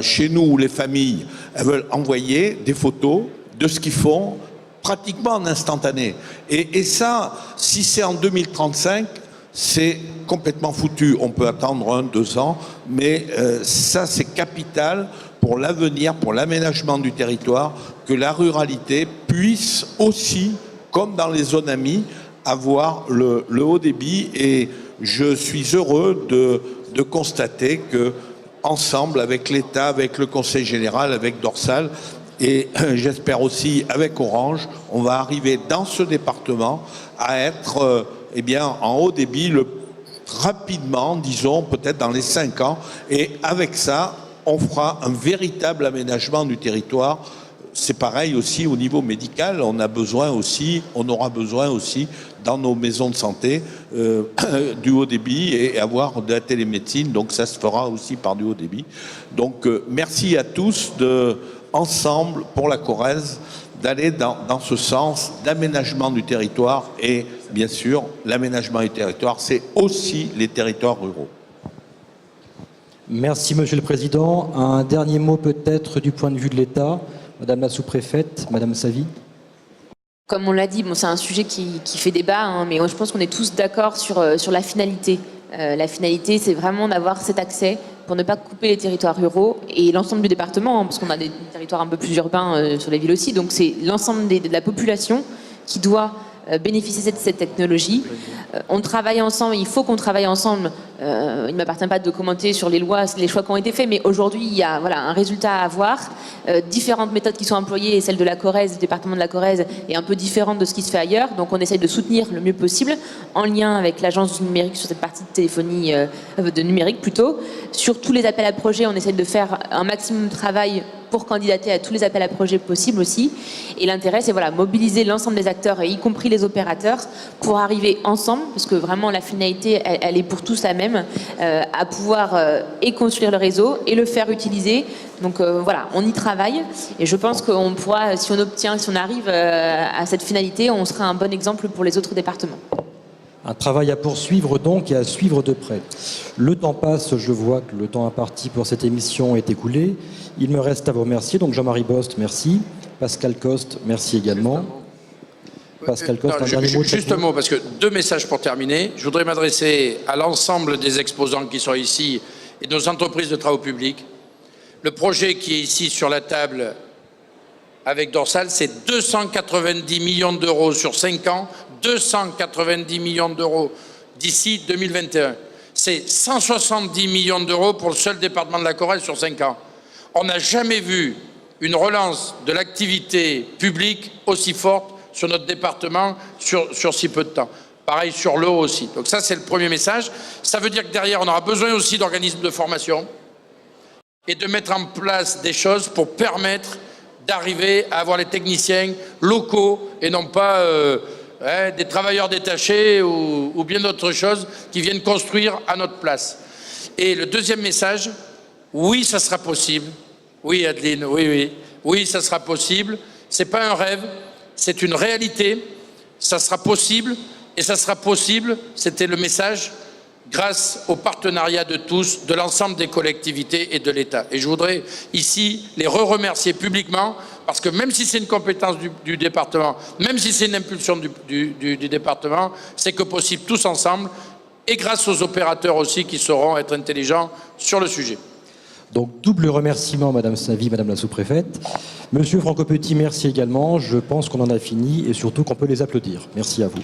chez nous ou les familles? Elles veulent envoyer des photos de ce qu'ils font pratiquement en instantané. Et ça, si c'est en 2035, c'est complètement foutu. On peut attendre 1, 2 ans, mais ça, c'est capital pour l'avenir, pour l'aménagement du territoire, que la ruralité puisse aussi, comme dans les zones amies, avoir le haut débit. Et je suis heureux de constater que, ensemble, avec l'État, avec le Conseil général, avec Dorsal, et j'espère aussi avec Orange, on va arriver dans ce département à être eh bien, en haut débit rapidement, disons, peut-être dans les 5 ans. Et avec ça, on fera un véritable aménagement du territoire. C'est pareil aussi au niveau médical. On aura besoin aussi dans nos maisons de santé du haut débit et avoir de la télémédecine. Donc ça se fera aussi par du haut débit. Donc merci à tous ensemble pour la Corrèze d'aller dans ce sens d'aménagement du territoire. Et bien sûr, l'aménagement du territoire, c'est aussi les territoires ruraux. Merci, Monsieur le Président. Un dernier mot peut-être du point de vue de l'État. Madame la sous-préfète, Madame Savy. Comme on l'a dit, bon, c'est un sujet qui fait débat, hein, mais je pense qu'on est tous d'accord sur la finalité. La finalité, c'est vraiment d'avoir cet accès pour ne pas couper les territoires ruraux et l'ensemble du département, hein, parce qu'on a des territoires un peu plus urbains sur les villes aussi. Donc c'est l'ensemble de la population qui doit bénéficier de cette technologie. On travaille ensemble, il faut qu'on travaille ensemble. Il ne m'appartient pas de commenter sur les lois, les choix qui ont été faits, mais aujourd'hui, il y a un résultat à avoir. Différentes méthodes qui sont employées, et celle de la Corrèze, du département de la Corrèze, est un peu différente de ce qui se fait ailleurs. Donc on essaye de soutenir le mieux possible, en lien avec l'agence du numérique sur cette partie de téléphonie, de numérique plutôt. Sur tous les appels à projets, on essaye de faire un maximum de travail pour candidater à tous les appels à projets possibles aussi. Et l'intérêt, c'est voilà, mobiliser l'ensemble des acteurs, y compris les opérateurs, pour arriver ensemble, parce que vraiment la finalité, elle est pour tous la même, à pouvoir et construire le réseau et le faire utiliser. Donc voilà, on y travaille et je pense qu'on pourra, si on arrive à cette finalité, on sera un bon exemple pour les autres départements. Un travail à poursuivre donc et à suivre de près. Le temps passe, je vois que le temps imparti pour cette émission est écoulé. Il me reste à vous remercier. Donc Jean-Marie Bost, merci. Pascal Coste, merci également. Pascal Coste, un dernier mot. Juste un mot, parce que 2 messages pour terminer. Je voudrais m'adresser à l'ensemble des exposants qui sont ici et de nos entreprises de travaux publics. Le projet qui est ici sur la table avec Dorsal, c'est 290 millions d'euros sur 5 ans, 290 millions d'euros d'ici 2021. C'est 170 millions d'euros pour le seul département de la Corrèze sur 5 ans. On n'a jamais vu une relance de l'activité publique aussi forte sur notre département sur si peu de temps. Pareil sur l'eau aussi. Donc ça, c'est le premier message. Ça veut dire que derrière, on aura besoin aussi d'organismes de formation et de mettre en place des choses pour permettre d'arriver à avoir les techniciens locaux et non pas des travailleurs détachés ou bien d'autres choses qui viennent construire à notre place. Et le deuxième message, oui, ça sera possible. Oui, Adeline, oui, ça sera possible. C'est pas un rêve, c'est une réalité. Ça sera possible et ça sera possible, c'était le message, grâce au partenariat de tous, de l'ensemble des collectivités et de l'État. Et je voudrais ici les remercier publiquement, parce que même si c'est une compétence du département, même si c'est une impulsion du département, c'est que possible tous ensemble, et grâce aux opérateurs aussi qui sauront être intelligents sur le sujet. Donc double remerciement, Madame Savy, Madame la sous-préfète. Monsieur Franco-Petit, merci également. Je pense qu'on en a fini et surtout qu'on peut les applaudir. Merci à vous.